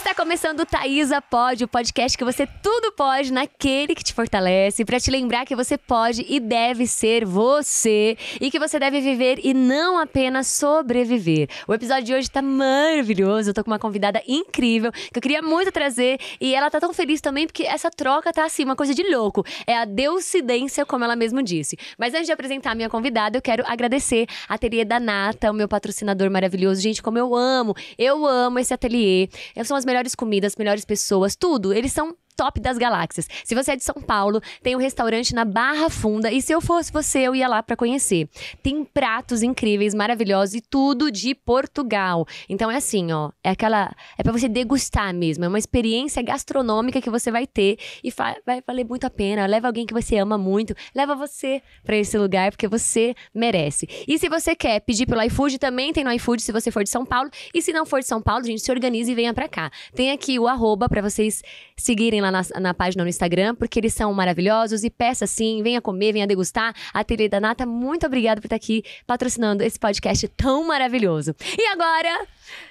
Está começando o Thaisa Pode, o podcast que você tudo pode naquele que te fortalece, para te lembrar que você pode e deve ser você e que você deve viver e não apenas sobreviver. O episódio de hoje tá maravilhoso, eu tô com uma convidada incrível que eu queria muito trazer e ela tá tão feliz também porque essa troca tá assim, uma coisa de louco. É a deucidência, como ela mesma disse. Mas antes de apresentar a minha convidada, eu quero agradecer a Ateliê da Nata, o meu patrocinador maravilhoso. Gente, como eu amo esse ateliê. São as melhores comidas, as melhores pessoas, tudo. Eles são top das galáxias. Se você é de São Paulo, tem um restaurante na Barra Funda. E se eu fosse você, eu ia lá pra conhecer. Tem pratos incríveis, maravilhosos e tudo de Portugal. Então é assim, ó. É pra você degustar mesmo. É uma experiência gastronômica que você vai ter. E vai valer muito a pena. Leva alguém que você ama muito. Leva você pra esse lugar, porque você merece. E se você quer pedir pelo iFood, também tem no iFood, se você for de São Paulo. E se não for de São Paulo, gente, se organize e venha pra cá. Tem aqui o @ pra vocês seguirem lá na página no Instagram, porque eles são maravilhosos. E peça sim, venha comer, venha degustar. A Ateliê da Nata, muito obrigada por estar aqui patrocinando esse podcast tão maravilhoso. E agora,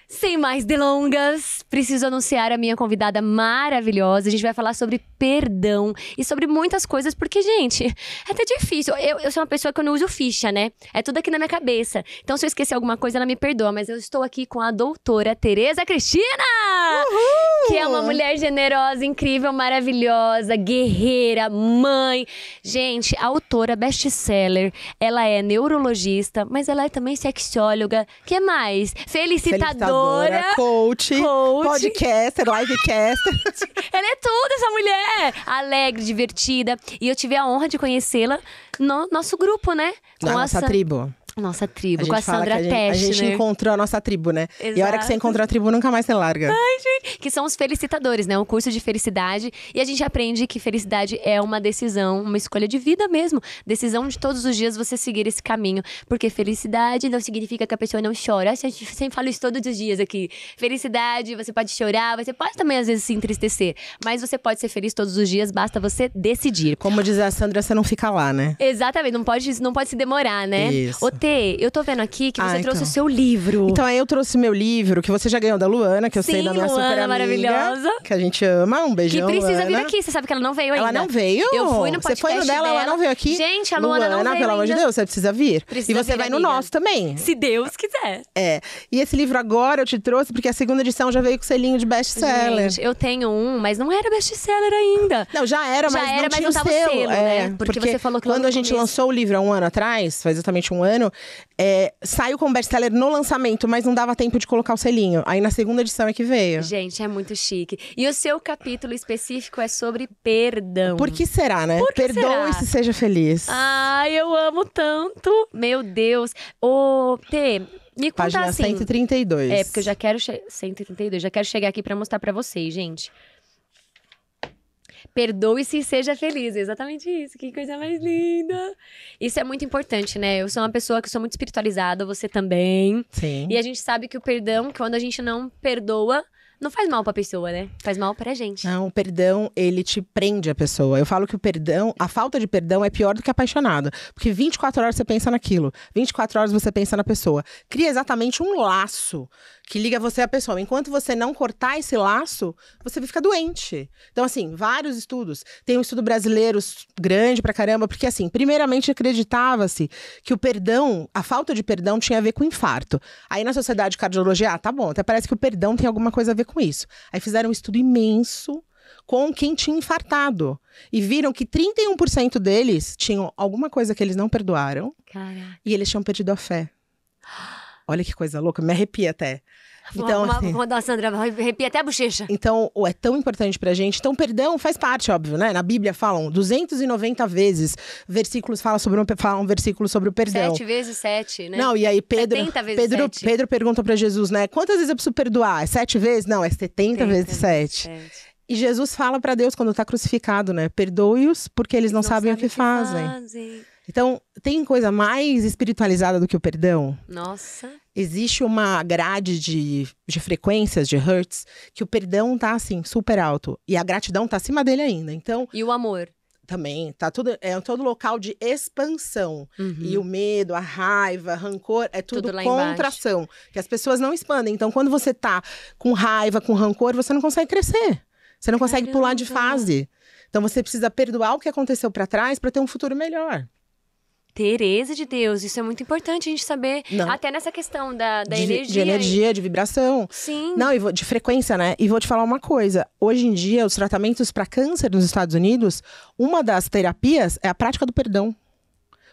sem mais delongas, preciso anunciar a minha convidada maravilhosa. A gente vai falar sobre perdão e sobre muitas coisas, porque, gente, é até difícil. Eu sou uma pessoa que eu não uso ficha, né? É tudo aqui na minha cabeça. Então, se eu esquecer alguma coisa, ela me perdoa. Mas eu estou aqui com a doutora Tereza Cristina! Uhul! Que é uma mulher generosa, incrível, maravilhosa, guerreira, mãe. Gente, autora best-seller. Ela é neurologista, mas ela é também sexóloga. Que mais? Felicitadora, coach, podcaster, livecaster. Ela é tudo, essa mulher! Alegre, divertida. E eu tive a honra de conhecê-la no nosso grupo, né? Na nossa tribo. Nossa tribo, com a Sandra Testner. A gente encontrou a nossa tribo, né? Exato. E a hora que você encontrou a tribo, nunca mais você larga. Ai, gente. Que são os felicitadores, né? Um curso de felicidade. E a gente aprende que felicidade é uma decisão, uma escolha de vida mesmo. Decisão de todos os dias você seguir esse caminho. Porque felicidade não significa que a pessoa não chora. A gente sempre fala isso todos os dias aqui. Felicidade, você pode chorar, você pode também às vezes se entristecer. Mas você pode ser feliz todos os dias, basta você decidir. Como diz a Sandra, você não fica lá, né? Exatamente, não pode se demorar, né? Isso. Ô, Tê, eu tô vendo aqui que você trouxe o seu livro. Então, aí eu trouxe meu livro, que você já ganhou da Luana, que eu Sim, sei da minha Luana, super amiga. Maravilhosa. Que a gente ama, um beijão, que precisa Luana. vir aqui, você sabe que ela não veio ainda. Ela não veio? Eu fui no podcast Você foi no dela, ela não veio aqui? Gente, a Luana não veio pelo amor de ainda. Deus, você precisa vir. Precisa e você vir, vai no amiga. nosso também. Se Deus quiser. É. E esse livro agora eu te trouxe, porque a segunda edição já veio com selinho de best-seller. Gente, eu tenho um, mas não era best-seller ainda. Não, já era, mas não tinha não tava selo. selo, né? Porque você falou que quando logo a gente começo. lançou o livro há um ano atrás, faz exatamente um ano, saiu como best-seller no lançamento, mas não dava tempo de colocar o selinho. Aí na segunda edição é que veio. Gente, é muito chique. E o seu capítulo específico é sobre perdão. Por que será, né? Por que Perdoe-se e seja feliz. Ai, eu amo tanto. Meu Deus. Ô, Tê, me conta Página assim. 132. É, porque eu já quero... 132. Já quero chegar aqui pra mostrar pra vocês, gente. Perdoe-se e seja feliz. Exatamente isso. Que coisa mais linda. Isso é muito importante, né? Eu sou uma pessoa que sou muito espiritualizada, você também. Sim. E a gente sabe que o perdão, quando a gente não perdoa, não faz mal pra pessoa, né? Faz mal pra gente. Não, o perdão, ele te prende a pessoa. Eu falo que o perdão, a falta de perdão é pior do que apaixonado. Porque 24 horas você pensa naquilo. 24 horas você pensa na pessoa. Cria exatamente um laço que liga você à pessoa. Enquanto você não cortar esse laço, você fica doente. Então, assim, vários estudos. Tem um estudo brasileiro grande pra caramba, porque, assim, primeiramente acreditava-se que o perdão, a falta de perdão tinha a ver com infarto. Aí na sociedade de cardiologia, tá bom, até parece que o perdão tem alguma coisa a ver com isso. Aí fizeram um estudo imenso com quem tinha infartado. E viram que 31% deles tinham alguma coisa que eles não perdoaram. Caraca. E eles tinham perdido a fé. Olha que coisa louca, me arrepia até. Então, assim, vamos dar uma Sandra, arrepia até a bochecha. então, é tão importante pra gente. Então, perdão faz parte, óbvio, né? Na Bíblia falam 290 vezes, versículos falam versículos sobre o perdão. 7 vezes 7, né? Não, e aí 70 vezes 7. Pedro pergunta pra Jesus, né? Quantas vezes eu preciso perdoar? É 7 vezes? Não, é 70 vezes 7. E Jesus fala pra Deus quando tá crucificado, né? Perdoe-os porque eles não sabem o que fazem. Então, tem coisa mais espiritualizada do que o perdão? Nossa. Existe uma grade de frequências, de hertz, que o perdão tá, assim, super alto. E a gratidão tá acima dele ainda. Então, E o amor? Também, tá tudo, é todo local de expansão. E o medo, a raiva, rancor, é tudo lá contração. Que as pessoas não expandem. Então, quando você tá com raiva, com rancor, você não consegue crescer. Você não consegue pular de fase. Então, você precisa perdoar o que aconteceu pra trás pra ter um futuro melhor. Tereza de Deus, isso é muito importante a gente saber. Não. Até nessa questão da De energia. energia, de vibração. Sim. Não, de frequência, né? E vou te falar uma coisa. Hoje em dia, os tratamentos para câncer nos Estados Unidos, uma das terapias é a prática do perdão.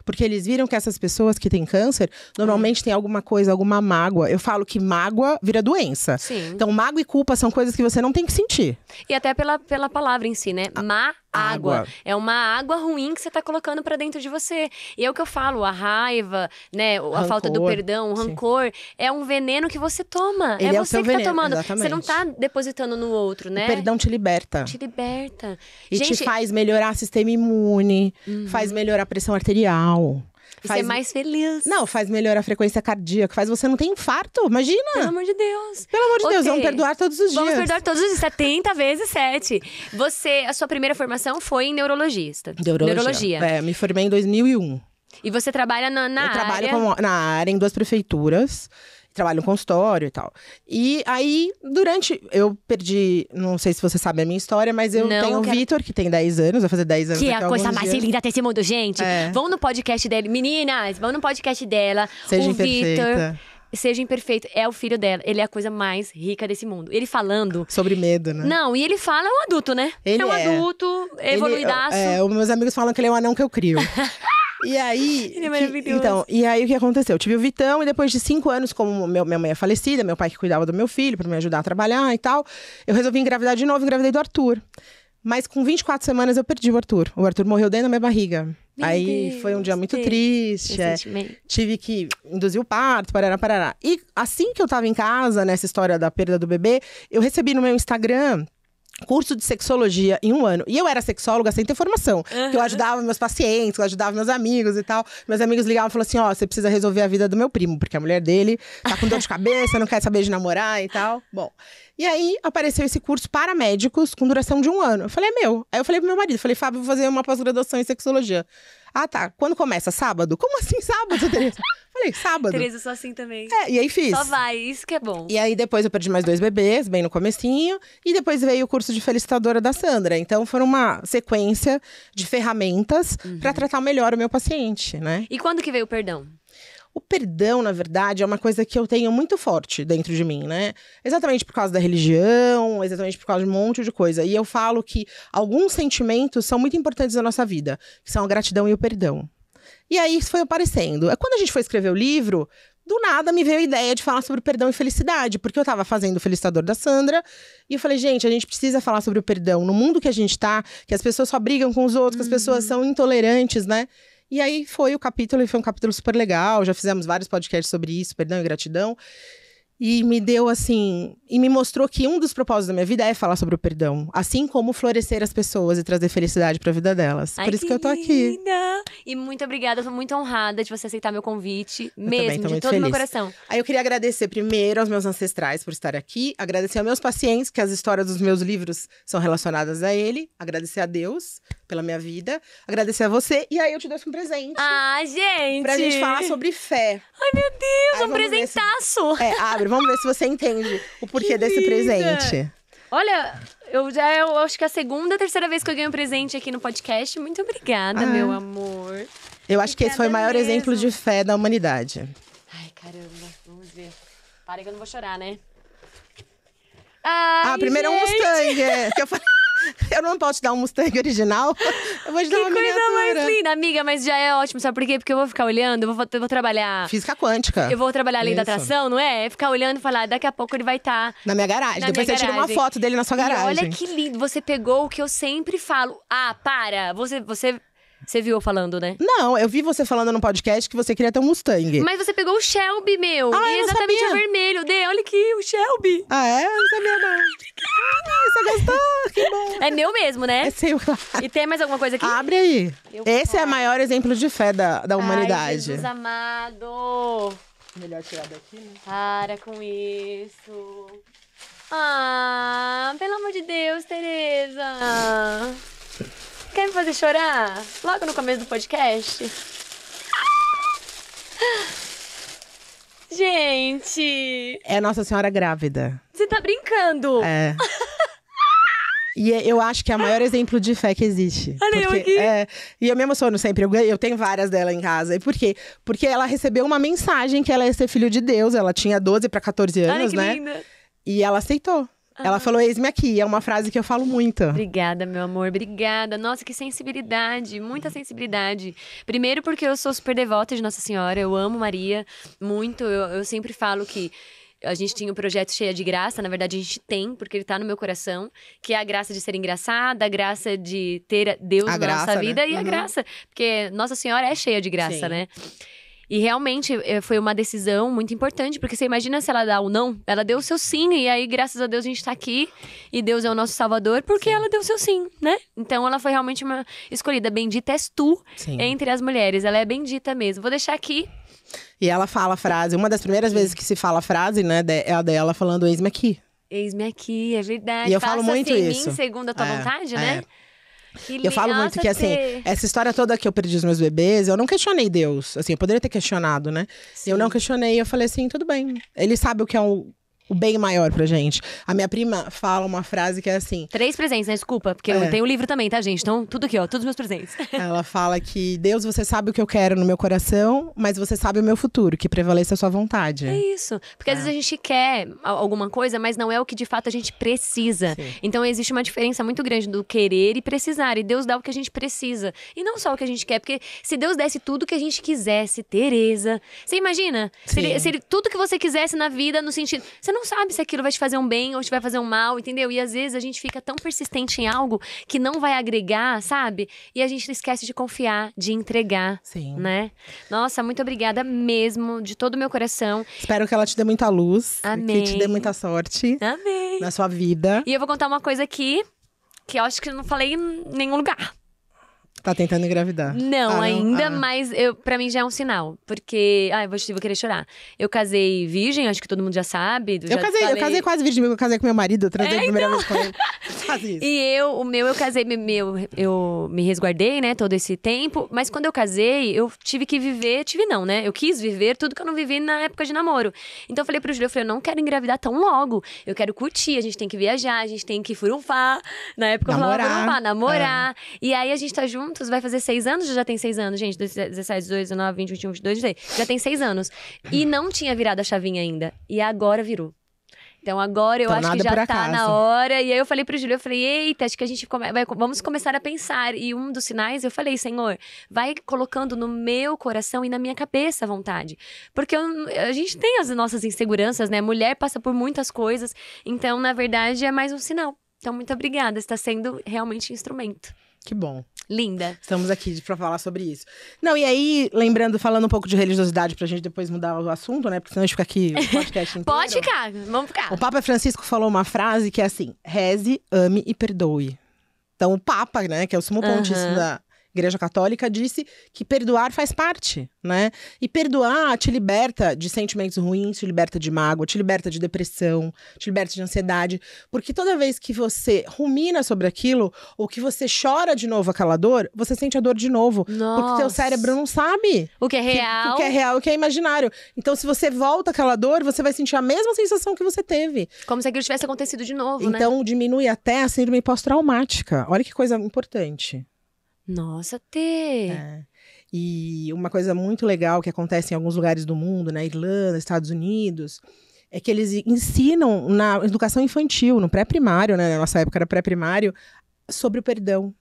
Porque eles viram que essas pessoas que têm câncer, normalmente têm alguma coisa, alguma mágoa. Eu falo que mágoa vira doença. Sim. Então, mágoa e culpa são coisas que você não tem que sentir. E até pela palavra em si, né? Má água. É uma água ruim que você tá colocando pra dentro de você. E é o que eu falo, a raiva, né? A falta do perdão, o rancor, é um veneno que você toma. Ele é o você seu que tá veneno, tomando. exatamente. Você não tá depositando no outro, né? O perdão te liberta. Te liberta. E Gente, te faz melhorar o sistema imune, faz melhorar a pressão arterial. e ser mais feliz. Não, faz melhorar a frequência cardíaca, faz você não ter infarto, imagina! Pelo amor de Deus. Pelo amor de Ô, Deus, Tê, vamos perdoar todos os dias. Vamos perdoar todos os dias, 70 vezes 7. A sua primeira formação foi em neurologista. Neurologia. É, me formei em 2001. E você trabalha na Eu área... trabalho na área, em 2 prefeituras. Trabalho no consultório e tal. E aí, eu perdi, não sei se você sabe a minha história, mas eu tenho o Vitor, que tem 10 anos, vai fazer 10 anos que é daqui a coisa mais dias. linda desse mundo, gente. É. Vão no podcast dele. Meninas, vão no podcast dela. Seja o Imperfeita. Vitor, Seja Imperfeito, é o filho dela. Ele é a coisa mais rica desse mundo. Ele falando... Sobre medo, né? Não, e ele fala, é um adulto, né? Ele é um adulto, evoluidaço. Os meus amigos falam que ele é um anão que eu crio. E aí, Ele é maravilhoso. Então, e aí o que aconteceu? Eu tive o Vitão e depois de 5 anos, como minha mãe é falecida, meu pai que cuidava do meu filho pra me ajudar a trabalhar e tal, eu resolvi engravidar de novo, engravidei do Arthur. Mas com 24 semanas eu perdi o Arthur. O Arthur morreu dentro da minha barriga. Aí Deus, foi um dia muito triste. Tive que induzir o parto, parará. E assim que eu tava em casa, nessa história da perda do bebê, eu recebi no meu Instagram curso de sexologia em 1 ano. E eu era sexóloga sem ter formação. Eu ajudava meus pacientes, eu ajudava meus amigos e tal. Meus amigos ligavam e falavam assim, você precisa resolver a vida do meu primo, porque a mulher dele tá com dor de cabeça, não quer saber de namorar e tal. Bom, e aí apareceu esse curso para médicos com duração de 1 ano. Eu falei, meu. Aí eu falei pro meu marido, Fábio, vou fazer uma pós-graduação em sexologia. Ah, tá. Quando começa? Sábado? Como assim sábado, Tereza? Falei, sábado. Tereza, eu sou assim também. E aí fiz. Só vai, isso que é bom. E aí depois eu perdi mais 2 bebês, bem no comecinho. E depois veio o curso de felicitadora da Sandra. Então foi uma sequência de ferramentas pra tratar melhor o meu paciente, né? E quando que veio o perdão? O perdão, na verdade, é uma coisa que eu tenho muito forte dentro de mim, né? Exatamente por causa da religião, exatamente por causa de um monte de coisa. E eu falo que alguns sentimentos são muito importantes na nossa vida, que são a gratidão e o perdão. E aí isso foi aparecendo. Quando a gente foi escrever o livro, do nada me veio a ideia de falar sobre perdão e felicidade, porque eu tava fazendo o Felicitador da Sandra, e eu falei, gente, a gente precisa falar sobre o perdão. No mundo que a gente tá, que as pessoas só brigam com os outros, que as pessoas são intolerantes, né? E aí foi o capítulo, e foi um capítulo super legal, já fizemos vários podcasts sobre isso, perdão e gratidão. E me deu assim, e me mostrou que um dos propósitos da minha vida é falar sobre o perdão. Assim como florescer as pessoas e trazer felicidade pra vida delas. Por isso que eu tô aqui. Linda. E muito obrigada, eu tô muito honrada de você aceitar meu convite. Também tô de muito todo o meu feliz. coração. Aí eu queria agradecer primeiro aos meus ancestrais por estar aqui. Agradecer aos meus pacientes, que as histórias dos meus livros são relacionadas a ele. Agradecer a Deus pela minha vida. Agradecer a você. E aí eu te dou um presente. Ah, gente! Pra gente falar sobre fé. Ai, meu Deus, Aí um vamos ver presentaço! Abre, vamos ver se você entende o porquê Que desse linda. presente. Olha, eu acho que é a 2ª, 3ª vez que eu ganho um presente aqui no podcast. Muito obrigada, meu amor. Eu acho que esse foi o maior Obrigada exemplo mesmo. de fé da humanidade. Ai, caramba, vamos ver. Para que eu não vou chorar, né? Primeiro é um Mustang. Que eu falei, eu não posso te dar um Mustang original. Eu vou te dar Que uma coisa miniatura. mais linda, amiga, mas já é ótimo, sabe por quê? Porque eu vou ficar olhando, eu vou trabalhar. Física quântica. Eu vou trabalhar além da Isso. atração, não é? Ficar olhando e falar, daqui a pouco ele vai estar. Na minha garagem. Na Depois minha você tira uma garagem. foto dele na sua garagem. E olha que lindo, você pegou o que eu sempre falo. Para! Você viu eu falando, né? Não, eu vi você falando no podcast que você queria ter um Mustang. Mas você pegou o Shelby, meu. Eu E não exatamente sabia. o vermelho. Olha aqui, o Shelby. Ah, é? Eu não sabia, não. Você gostou? Que bom. É meu mesmo, né? É seu. E tem mais alguma coisa aqui? Abre aí. Eu Esse é o quero. maior exemplo de fé da humanidade. Ai, Jesus amado. Melhor tirar daqui, né? Para com isso. Pelo amor de Deus, Tereza. quer me fazer chorar? Logo no começo do podcast? Gente! É Nossa Senhora grávida. Você tá brincando? É. E eu acho que é o maior exemplo de fé que existe. Olha eu aqui. E eu me emociono sempre. Eu tenho várias dela em casa. E por quê? Porque ela recebeu uma mensagem que ela ia ser filho de Deus. Ela tinha 12 para 14 anos, Olha que né? linda. E ela aceitou. Ela falou, eis-me aqui. É uma frase que eu falo muito. Obrigada, meu amor. Obrigada. Nossa, que sensibilidade. Muita sensibilidade. Primeiro porque eu sou super devota de Nossa Senhora. Eu amo Maria muito. Eu sempre falo que a gente tinha um projeto Cheia de Graça. Na verdade, a gente tem, porque ele tá no meu coração. Que é a graça de ser engraçada, a graça de ter Deus na nossa vida. Né? E a graça. Porque Nossa Senhora é cheia de graça, Sim. né? E realmente foi uma decisão muito importante, porque você imagina se ela dá o não, ela deu o seu sim, e aí graças a Deus a gente tá aqui, e Deus é o nosso salvador, porque ela deu o seu sim, né? Então ela foi realmente uma escolhida, bendita és tu entre as mulheres, ela é bendita mesmo. Vou deixar aqui. E ela fala a frase, uma das primeiras vezes que se fala a frase, né, é a dela falando eis-me aqui. Eis-me aqui, é verdade. E eu falo muito isso. Mim segundo a tua vontade, né? Eu falo muito que, assim, essa história toda que eu perdi os meus bebês, eu não questionei Deus. Assim, eu poderia ter questionado, né? Sim. Eu não questionei, eu falei assim, tudo bem. Ele sabe o que é o bem maior pra gente. A minha prima fala uma frase que é assim… 3 presentes, né? Desculpa, porque eu tenho o livro também, tá, gente? Então, tudo aqui, ó, todos os meus presentes. Ela fala que, Deus, você sabe o que eu quero no meu coração, mas você sabe o meu futuro, que prevaleça a sua vontade. É isso. Porque às vezes a gente quer alguma coisa, mas não é o que de fato a gente precisa. Sim. Então, existe uma diferença muito grande do querer e precisar. E Deus dá o que a gente precisa. E não só o que a gente quer. Porque se Deus desse tudo que a gente quisesse, Tereza… Você imagina? Se ele, tudo que você quisesse na vida, no sentido… Você não sabe se aquilo vai te fazer um bem ou te vai fazer um mal, entendeu? E às vezes a gente fica tão persistente em algo que não vai agregar, sabe? E a gente esquece de confiar, de entregar, né? Nossa, muito obrigada mesmo, de todo o meu coração. Espero que ela te dê muita luz. Amém. Que te dê muita sorte. Amém. Na sua vida. E eu vou contar uma coisa aqui, que eu acho que eu não falei em nenhum lugar. Tá tentando engravidar. Não, ainda, mas pra mim já é um sinal. Porque, vou querer chorar. Eu casei virgem, acho que todo mundo já sabe. Eu casei quase virgem, eu casei com meu marido, eu transei a primeira vez com ele. Quase isso. E eu casei, eu me resguardei, né, todo esse tempo. Mas quando eu casei, eu tive que viver, eu quis viver tudo que eu não vivi na época de namoro. Então eu falei pro Júlio, eu não quero engravidar tão logo. Eu quero curtir, a gente tem que viajar, a gente tem que furunfar. Na época eu falava furunfar, namorar. E aí a gente tá juntos, vai fazer 6 anos, já tem 6 anos, gente. 17, 18, 19, 20, 21, 22, 23. Já tem 6 anos. E não tinha virado a chavinha ainda. E agora virou. Então agora eu acho que já tá na hora. E aí eu falei pro Júlio, eita, acho que a gente vamos começar a pensar. E um dos sinais, eu falei, Senhor, vai colocando no meu coração e na minha cabeça a vontade. Porque a gente tem as nossas inseguranças, né? Mulher passa por muitas coisas. Então, na verdade, é mais um sinal. Então, muito obrigada. Você está sendo realmente instrumento. Que bom. Linda. Estamos aqui pra falar sobre isso. Não, e aí, falando um pouco de religiosidade pra gente depois mudar o assunto, né? Porque senão a gente fica aqui o podcast inteiro. Pode ficar, vamos ficar. O Papa Francisco falou uma frase que é assim, reze, ame e perdoe. Então o Papa, né, que é o sumo pontífice da Igreja Católica, disse que perdoar faz parte, né? E perdoar te liberta de sentimentos ruins, te liberta de mágoa, te liberta de depressão, te liberta de ansiedade. Porque toda vez que você rumina sobre aquilo, ou que você chora de novo aquela dor, você sente a dor de novo. Nossa. Porque teu cérebro não sabe o que é real. O que é real e o que é imaginário. Então, se você volta aquela dor, você vai sentir a mesma sensação que você teve. Como se aquilo tivesse acontecido de novo, né? Então, diminui até a síndrome pós-traumática. Olha que coisa importante. Nossa, E uma coisa muito legal que acontece em alguns lugares do mundo, na Irlanda, Estados Unidos, é que eles ensinam na educação infantil, no pré-primário, né? Na nossa época era pré-primário, sobre o perdão.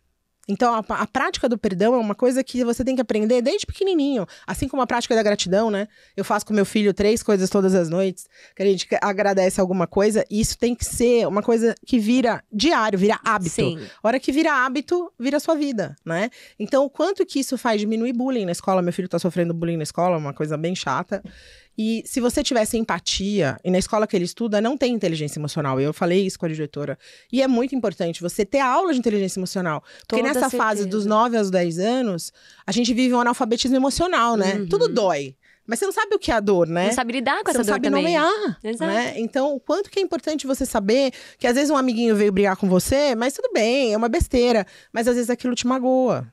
Então, a prática do perdão é uma coisa que você tem que aprender desde pequenininho. Assim como a prática da gratidão, né? Eu faço com meu filho 3 coisas todas as noites, que a gente agradece alguma coisa. E isso tem que ser uma coisa que vira diário, vira hábito. Sim. A hora que vira hábito, vira a sua vida, né? Então, o quanto que isso faz diminuir bullying na escola. Meu filho tá sofrendo bullying na escola, uma coisa bem chata. E se você tivesse empatia, e na escola que ele estuda não tem inteligência emocional, eu falei isso com a diretora, e é muito importante você ter aula de inteligência emocional, porque Toda nessa certeza. fase dos 9 aos 10 anos, a gente vive um analfabetismo emocional, né? Tudo dói, Mas você não sabe o que é a dor, né? Não sabe lidar com você essa dor também. Você não sabe nomear, Exato. né? Então, o quanto que é importante você saber que às vezes um amiguinho veio brigar com você, mas tudo bem, é uma besteira. Mas às vezes aquilo te magoa.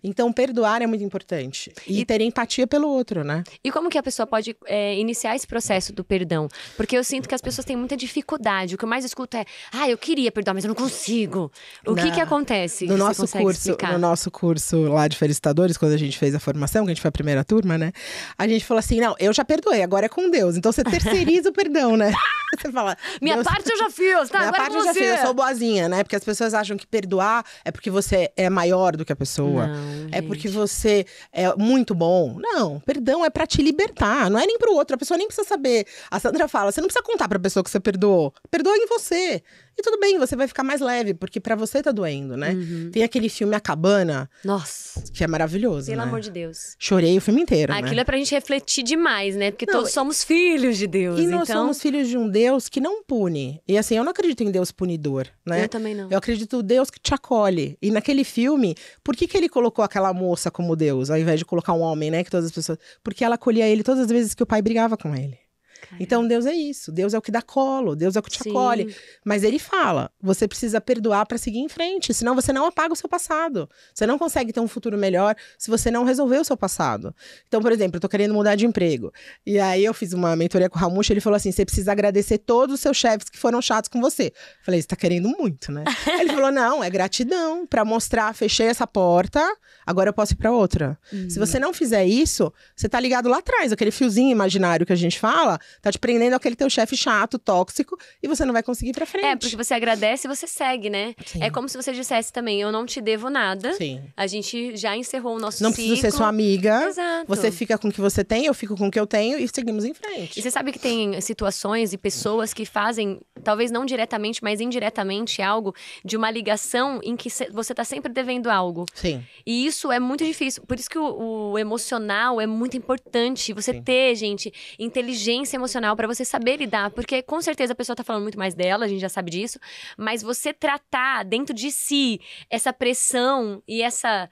Então, perdoar é muito importante. E ter empatia pelo outro, né? E como que a pessoa pode iniciar esse processo do perdão? Porque eu sinto que as pessoas têm muita dificuldade. O que eu mais escuto é, eu queria perdoar, mas eu não consigo. O que acontece? No nosso curso lá de felicitadores, quando a gente fez a formação, que a gente foi a primeira turma, né? A gente falou assim, não, eu já perdoei, agora é com Deus. Então você terceiriza o perdão, né? Você fala… Minha parte eu já fiz, tá? Minha agora parte eu já fiz, eu sou boazinha, né? Porque as pessoas acham que perdoar é porque você é maior do que a pessoa. Não, é porque você é muito bom. Não, perdão é pra te libertar, não é nem pro outro. A pessoa nem precisa saber. A Sandra fala, você não precisa contar pra pessoa que você perdoou. Perdoa em você. E tudo bem, você vai ficar mais leve, porque pra você tá doendo, né? Tem aquele filme A Cabana. Nossa. Que é maravilhoso, Pelo né? amor de Deus. Chorei o filme inteiro, né? Aquilo é pra gente refletir demais, né? Porque todos somos filhos de Deus, E nós somos filhos de um Deus que não pune. E assim, eu não acredito em Deus punidor, né? Eu também não. Eu acredito em Deus que te acolhe. E naquele filme, por que ele colocou aquela moça como Deus, ao invés de colocar um homem, né? Que todas as pessoas… Porque ela acolhia ele todas as vezes que o pai brigava com ele. Caramba. Então Deus é isso, Deus é o que dá colo, Deus é o que te acolhe. Mas ele fala, você precisa perdoar pra seguir em frente, senão você não apaga o seu passado. Você não consegue ter um futuro melhor se você não resolver o seu passado. Então, por exemplo, eu tô querendo mudar de emprego. E aí eu fiz uma mentoria com o Ramush, ele falou assim, você precisa agradecer todos os seus chefes que foram chatos com você. Eu falei, você tá querendo muito, né? Ele falou, não, é gratidão, pra mostrar, fechei essa porta, agora eu posso ir pra outra. Se você não fizer isso, você tá ligado lá atrás, aquele fiozinho imaginário que a gente fala, tá te prendendo aquele teu chefe chato, tóxico, e você não vai conseguir ir pra frente. É, porque você agradece e você segue, né? Sim. É como se você dissesse também, eu não te devo nada. Sim. A gente já encerrou o nosso Não ciclo. preciso ser sua amiga. Exato. Você fica com o que você tem, eu fico com o que eu tenho, e seguimos em frente. E você sabe que tem situações e pessoas que fazem, talvez não diretamente, mas indiretamente, algo de uma ligação em que você tá sempre devendo algo. Sim. E isso é muito difícil. Por isso que o emocional é muito importante. Você ter, gente, inteligência emocional pra você saber lidar. Porque com certeza a pessoa tá falando muito mais dela, a gente já sabe disso. Mas você tratar dentro de si essa pressão e essa,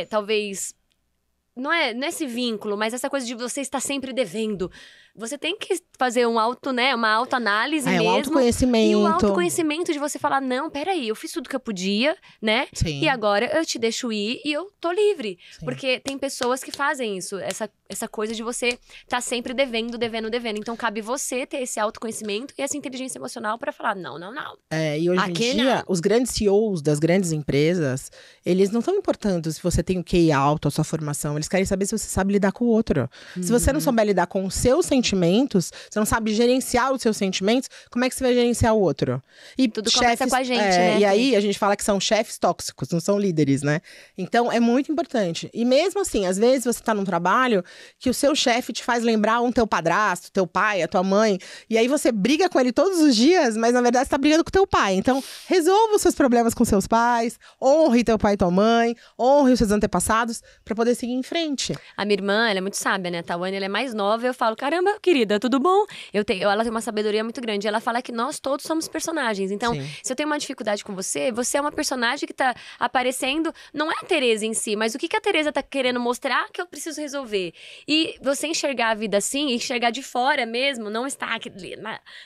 talvez… Não é esse vínculo, mas essa coisa de você estar sempre devendo. Você tem que fazer uma autoanálise mesmo. Um autoconhecimento. E o autoconhecimento de você falar, não, peraí, eu fiz tudo que eu podia, né? Sim. E agora eu te deixo ir e eu tô livre. Sim. Porque tem pessoas que fazem isso, essa coisa de você tá sempre devendo. Então cabe você ter esse autoconhecimento e essa inteligência emocional pra falar, não. E hoje em dia, os grandes CEOs das grandes empresas, eles não estão importando se você tem o QI alto, a sua formação. Eles querem saber se você sabe lidar com o outro. Se você não souber lidar com os seus sentimentos, você não sabe gerenciar os seus sentimentos, como é que você vai gerenciar o outro? E tudo começa com a gente, né? E aí a gente fala que são chefes tóxicos, não são líderes, né? Então é muito importante. E mesmo assim, às vezes você tá num trabalho que o seu chefe te faz lembrar teu padrasto, teu pai, a tua mãe, e aí você briga com ele todos os dias, mas na verdade você tá brigando com teu pai. Então resolva os seus problemas com seus pais, honre teu pai e tua mãe, honre os seus antepassados, pra poder seguir em frente. A minha irmã, ela é muito sábia, né? A Tawane, ela é mais nova, eu falo, caramba, querida, tudo bom? Ela tem uma sabedoria muito grande. Ela fala que nós todos somos personagens. Então, se eu tenho uma dificuldade com você, você é uma personagem que tá aparecendo, não é a Tereza em si, mas o que a Tereza tá querendo mostrar que eu preciso resolver. E você enxergar a vida assim, enxergar de fora mesmo, não estar aqui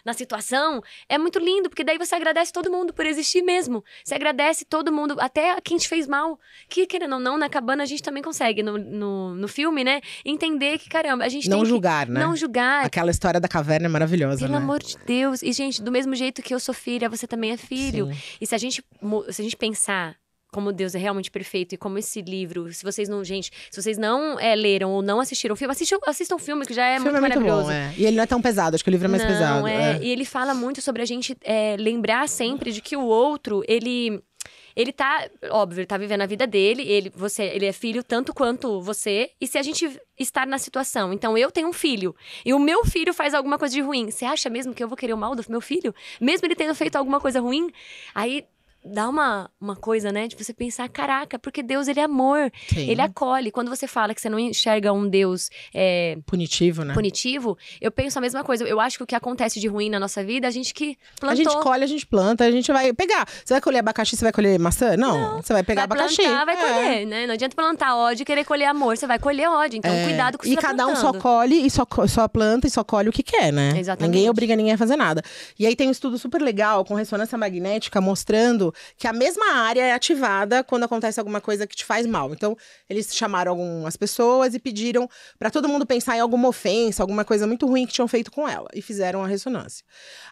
na situação, é muito lindo, porque daí você agradece todo mundo por existir mesmo. Você agradece todo mundo, até a quem te fez mal. Que, querendo ou não, na cabana a gente também consegue, no filme, né, entender que, caramba, a gente não tem julgar, que… né? Não julgar. Aquela história da caverna é maravilhosa, Pelo né? amor de Deus. E, gente, do mesmo jeito que eu sou filha, você também é filho. Sim. E se a gente pensar como Deus é realmente perfeito e como esse livro, se vocês não leram ou não assistiram o filme, assistam o filme, que já é muito maravilhoso. Bom, E ele não é tão pesado, acho que o livro é mais pesado. E ele fala muito sobre a gente lembrar sempre de que o outro, ele tá, óbvio, ele tá vivendo a vida dele, ele é filho tanto quanto você, e se a gente estar na situação, então eu tenho um filho, e o meu filho faz alguma coisa de ruim, você acha mesmo que eu vou querer o mal do meu filho? Mesmo ele tendo feito alguma coisa ruim? Aí dá uma coisa, né? De você pensar, caraca, porque Deus, ele é amor. Sim. Ele acolhe. Quando você fala que você não enxerga um Deus punitivo, né? punitivo, eu penso a mesma coisa. Eu acho que o que acontece de ruim na nossa vida, a gente que plantou. A gente colhe, a gente planta, a gente vai pegar. Você vai colher abacaxi, você vai colher maçã? Não. Você vai pegar abacaxi. Vai colher, né? Não adianta plantar ódio e querer colher amor. Você vai colher ódio. Então, cuidado com o que você tá plantando. E cada um só plantando. colhe e só planta e só colhe o que quer, né? Exatamente. Ninguém obriga ninguém a fazer nada. E aí tem um estudo super legal com ressonância magnética mostrando que a mesma área é ativada quando acontece alguma coisa que te faz mal. Então, eles chamaram algumas pessoas e pediram pra todo mundo pensar em alguma ofensa, alguma coisa muito ruim que tinham feito com ela. E fizeram a ressonância.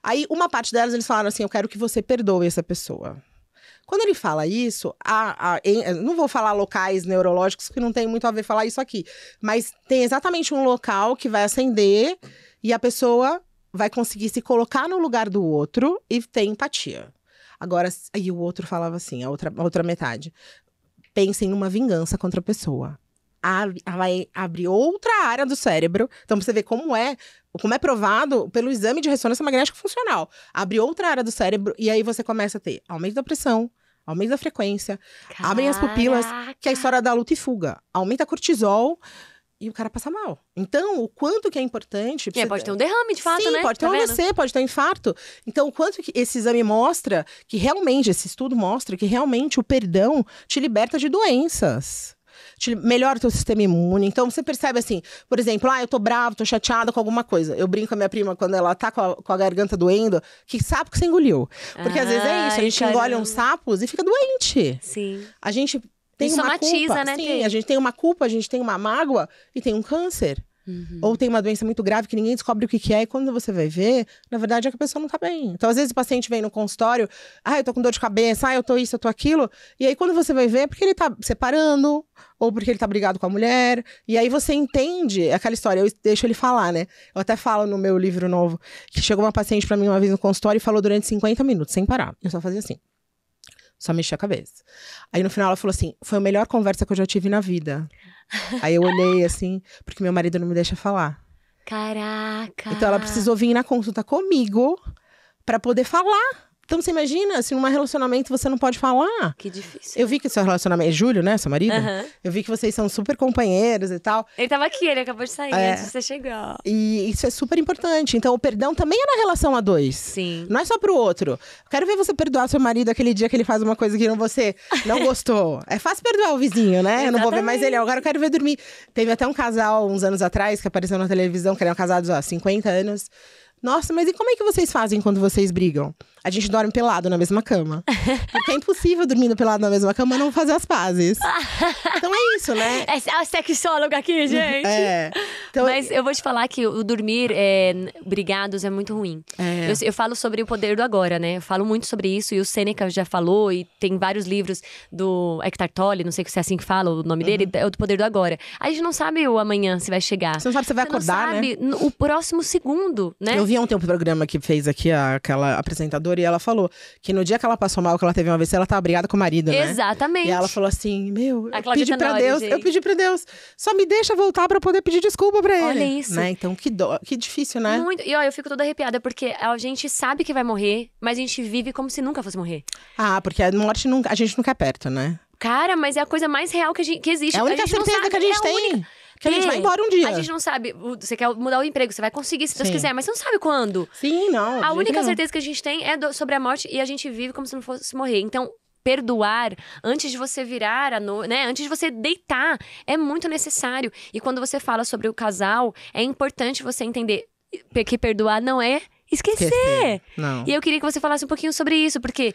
Aí, uma parte delas, eles falaram assim, eu quero que você perdoe essa pessoa. Quando ele fala isso, não vou falar locais neurológicos, que não tem muito a ver falar isso aqui. Mas tem exatamente um local que vai acender e a pessoa vai conseguir se colocar no lugar do outro e ter empatia. Agora, aí o outro falava assim, a outra metade. Pensem numa vingança contra a pessoa. Vai abrir outra área do cérebro. Então, pra você ver como é provado pelo exame de ressonância magnética funcional. Abre outra área do cérebro e aí você começa a ter aumento da pressão, aumento da frequência, abrem as pupilas, que é a história da luta e fuga. Aumenta cortisol e o cara passa mal. Então, o quanto que é importante... Pode ter um derrame, de fato, Sim, né? pode ter um AVC, pode ter um infarto. Então, o quanto que esse exame mostra, que realmente, esse estudo mostra que realmente o perdão te liberta de doenças. Melhora o teu sistema imune. Então, você percebe assim, por exemplo, eu tô brava, tô chateada com alguma coisa. Eu brinco com a minha prima quando ela tá com a garganta doendo, que sapo que você engoliu. Porque às vezes é isso, a gente engole uns sapos e fica doente. Sim. A gente tem uma culpa. né? Sim, a gente tem uma culpa, a gente tem uma mágoa e tem um câncer. Ou tem uma doença muito grave que ninguém descobre o que é. E quando você vai ver, na verdade é que a pessoa não tá bem. Então, às vezes o paciente vem no consultório, eu tô com dor de cabeça, eu tô isso, eu tô aquilo. E aí, quando você vai ver, é porque ele tá separando, ou porque ele tá brigado com a mulher. E aí você entende aquela história, eu deixo ele falar, né? Eu até falo no meu livro novo, que chegou uma paciente pra mim uma vez no consultório e falou durante 50 minutos, sem parar. Eu só fazia assim. Só mexia a cabeça. Aí no final ela falou assim, foi a melhor conversa que eu já tive na vida. Aí eu olhei assim, porque meu marido não me deixa falar. Caraca! Então ela precisou vir na consulta comigo pra poder falar. Então você imagina, se num relacionamento você não pode falar. Que difícil. Eu vi que seu relacionamento é Júlio, né, seu marido? Eu vi que vocês são super companheiros e tal. Ele tava aqui, ele acabou de sair antes de você chegar. E isso é super importante. Então o perdão também é na relação a dois. Sim. Não é só pro outro. Quero ver você perdoar seu marido aquele dia que ele faz uma coisa que você não gostou. É fácil perdoar o vizinho, né? Eu não vou ver mais ele. Agora eu quero ver dormir. Teve até um casal, uns anos atrás, que apareceu na televisão, que eram casados há 50 anos. Nossa, mas e como é que vocês fazem quando vocês brigam? A gente dorme pelado na mesma cama. Porque é impossível dormindo pelado na mesma cama e não fazer as pazes. Então é isso, né? É a sexóloga aqui, gente. Então, mas eu vou te falar que o dormir brigados é muito ruim. Eu falo sobre o poder do agora, né? Eu falo muito sobre isso e o Sêneca já falou. E tem vários livros do Eckhart Tolle, não sei se é assim que fala o nome dele, é o do poder do agora. A gente não sabe o amanhã se vai chegar. Você não sabe se você vai acordar, né? Você não sabe o próximo segundo, né? Eu vi ontem um programa que fez aqui aquela apresentadora e ela falou que no dia que ela passou mal, que ela teve uma AVC, ela tava brigada com o marido, né? Exatamente. E ela falou assim, eu pedi pra Tenori, Deus, gente. eu pedi pra Deus, só me deixa voltar pra poder pedir desculpa pra ele. Olha isso. Né? Então, que difícil, né? Muito. E eu fico toda arrepiada, porque a gente sabe que vai morrer, mas a gente vive como se nunca fosse morrer. Porque a morte a gente nunca é perto, né? Cara, mas é a coisa mais real que existe. É a única certeza que a gente tem. Que a gente vai embora um dia. A gente não sabe. Você quer mudar o emprego, você vai conseguir se Deus quiser, mas você não sabe quando. Sim, não. A única certeza que a gente tem é sobre a morte e a gente vive como se não fosse morrer. Então, perdoar antes de você virar né? Antes de você deitar é muito necessário. E quando você fala sobre o casal, é importante você entender que perdoar não é esquecer. Não. E eu queria que você falasse um pouquinho sobre isso, porque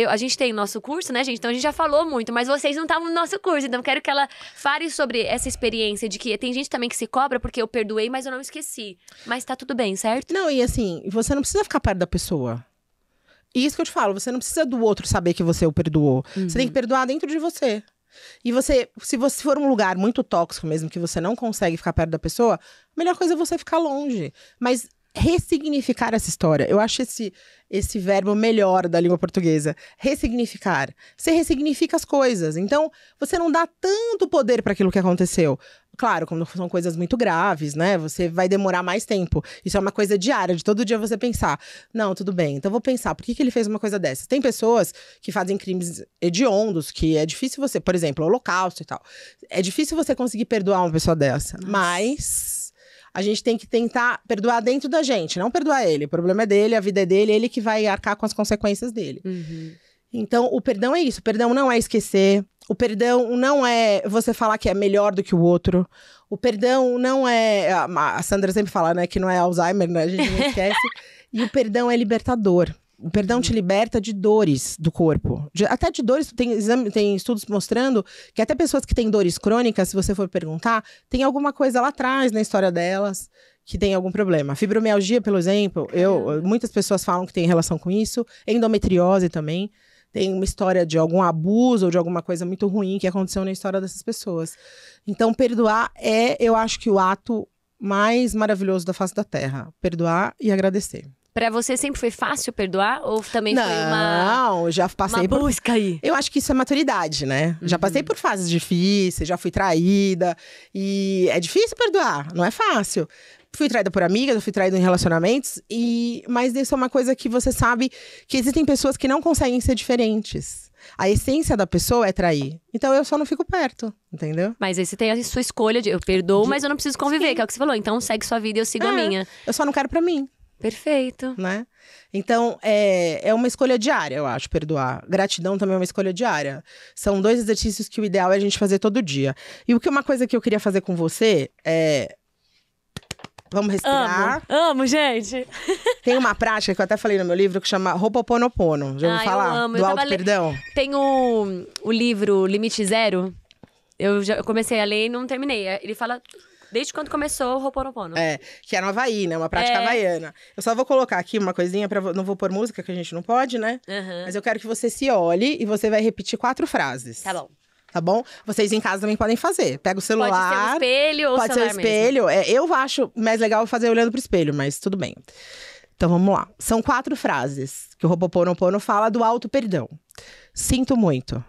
a gente tem nosso curso, né, gente? Então a gente já falou muito, mas vocês não estavam no nosso curso. Então eu quero que ela fale sobre essa experiência de que tem gente também que se cobra porque eu perdoei, mas eu não esqueci. Mas tá tudo bem, certo? Não, e assim, você não precisa ficar perto da pessoa. E isso que eu te falo, você não precisa do outro saber que você o perdoou. Você tem que perdoar dentro de você. E se você for um lugar muito tóxico mesmo, que você não consegue ficar perto da pessoa, a melhor coisa é você ficar longe. Mas ressignificar essa história. Eu acho esse verbo melhor da língua portuguesa. Ressignificar. Você ressignifica as coisas. Então, você não dá tanto poder para aquilo que aconteceu. Claro, quando são coisas muito graves, né? Você vai demorar mais tempo. Isso é uma coisa diária, de todo dia você pensar. Não, tudo bem, então eu vou pensar, por que ele fez uma coisa dessas? Tem pessoas que fazem crimes hediondos, que é difícil você, por exemplo, o Holocausto e tal. É difícil você conseguir perdoar uma pessoa dessa. Nossa. Mas a gente tem que tentar perdoar dentro da gente, não perdoar ele. O problema é dele, a vida é dele, ele que vai arcar com as consequências dele. Então, o perdão é isso. O perdão não é esquecer. O perdão não é você falar que é melhor do que o outro. O perdão não é... A Sandra sempre fala, né, que não é Alzheimer, né? A gente não esquece. E o perdão é libertador. O perdão te liberta de dores do corpo. Até de dores, tem estudos mostrando que até pessoas que têm dores crônicas, se você for perguntar, tem alguma coisa lá atrás na história delas que tem algum problema. Fibromialgia, pelo exemplo, muitas pessoas falam que tem relação com isso. Endometriose também. Tem uma história de algum abuso ou de alguma coisa muito ruim que aconteceu na história dessas pessoas. Então, perdoar eu acho que o ato mais maravilhoso da face da Terra. Perdoar e agradecer. Pra você sempre foi fácil perdoar? Ou também foi Não, já passei uma busca aí? Eu acho que isso é maturidade, né? Já passei por fases difíceis, já fui traída. E é difícil perdoar, não é fácil. Fui traída por amigas, eu fui traída em relacionamentos. Mas isso é uma coisa que você sabe que existem pessoas que não conseguem ser diferentes. A essência da pessoa é trair. Então eu só não fico perto, entendeu? Mas aí você tem a sua escolha de eu perdoo, mas eu não preciso conviver, Sim. que é o que você falou. Então segue sua vida e eu sigo a minha. Eu só não quero pra mim. Perfeito. Né? Então, é uma escolha diária, eu acho, perdoar. Gratidão também é uma escolha diária. São 2 exercícios que o ideal é a gente fazer todo dia. E uma coisa que eu queria fazer com você é... Vamos respirar. Amo, gente. Tem uma prática que eu até falei no meu livro que chama Ho'oponopono. Já ouviu falar? Eu amo. Do auto-perdão? Tem o livro Limite Zero. Eu comecei a ler e não terminei. Ele fala... Desde quando começou o Ho'oponopono. Que é no Havaí, né? Uma prática havaiana. Eu só vou colocar aqui uma coisinha, não vou pôr música, que a gente não pode, né? Mas eu quero que você se olhe e você vai repetir 4 frases. Tá bom. Tá bom? Vocês em casa também podem fazer. Pega o celular. Pode ser um espelho ou pode ser o espelho. Eu acho mais legal fazer olhando pro espelho, mas tudo bem. Então vamos lá. São 4 frases que o Ho'oponopono fala do auto-perdão. Sinto muito.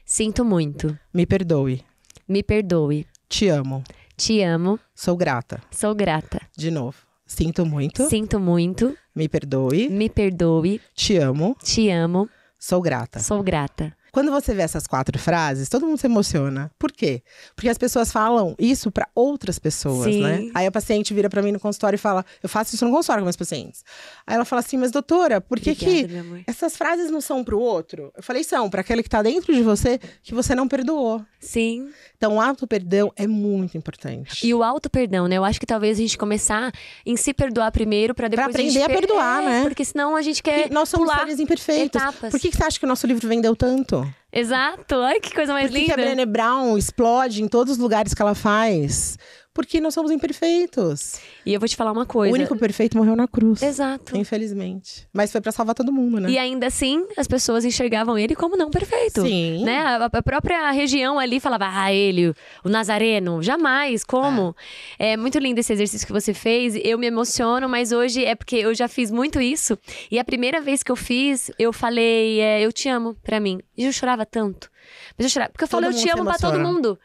Sinto muito. Me perdoe. Me perdoe. Te amo. Te amo. Sou grata. Sou grata. De novo. Sinto muito. Sinto muito. Me perdoe. Me perdoe. Te amo. Te amo. Sou grata. Sou grata. Quando você vê essas 4 frases, todo mundo se emociona. Por quê? Porque as pessoas falam isso pra outras pessoas, Sim. né? Aí a paciente vira pra mim no consultório e fala... Eu faço isso no consultório com meus pacientes. Aí ela fala assim, mas doutora, por que Obrigada, meu amor. essas frases não são pro outro? Eu falei, são pra aquele que tá dentro de você, que você não perdoou. Sim. Então, o auto-perdão é muito importante. E o auto-perdão, né? Eu acho que talvez a gente começar em se perdoar primeiro pra depois aprender a perdoar, né? Porque senão a gente quer Porque nós somos pular seres imperfeitos. etapas. Por que você acha que o nosso livro vendeu tanto? Exato. Ai, que coisa mais Por que a linda. Brené Brown explode em todos os lugares que ela faz? Porque nós somos imperfeitos. E eu vou te falar uma coisa. O único perfeito morreu na cruz. Exato. Infelizmente. Mas foi pra salvar todo mundo, né? E ainda assim, as pessoas enxergavam ele como não perfeito. Sim. Né? A própria região ali falava, ele, o Nazareno. Jamais, como? É muito lindo esse exercício que você fez. Eu me emociono, mas hoje é porque eu já fiz muito isso. E a primeira vez que eu fiz, eu falei, eu te amo pra mim. E eu chorava tanto. Mas eu chorava, porque eu falei, eu te amo pra todo mundo.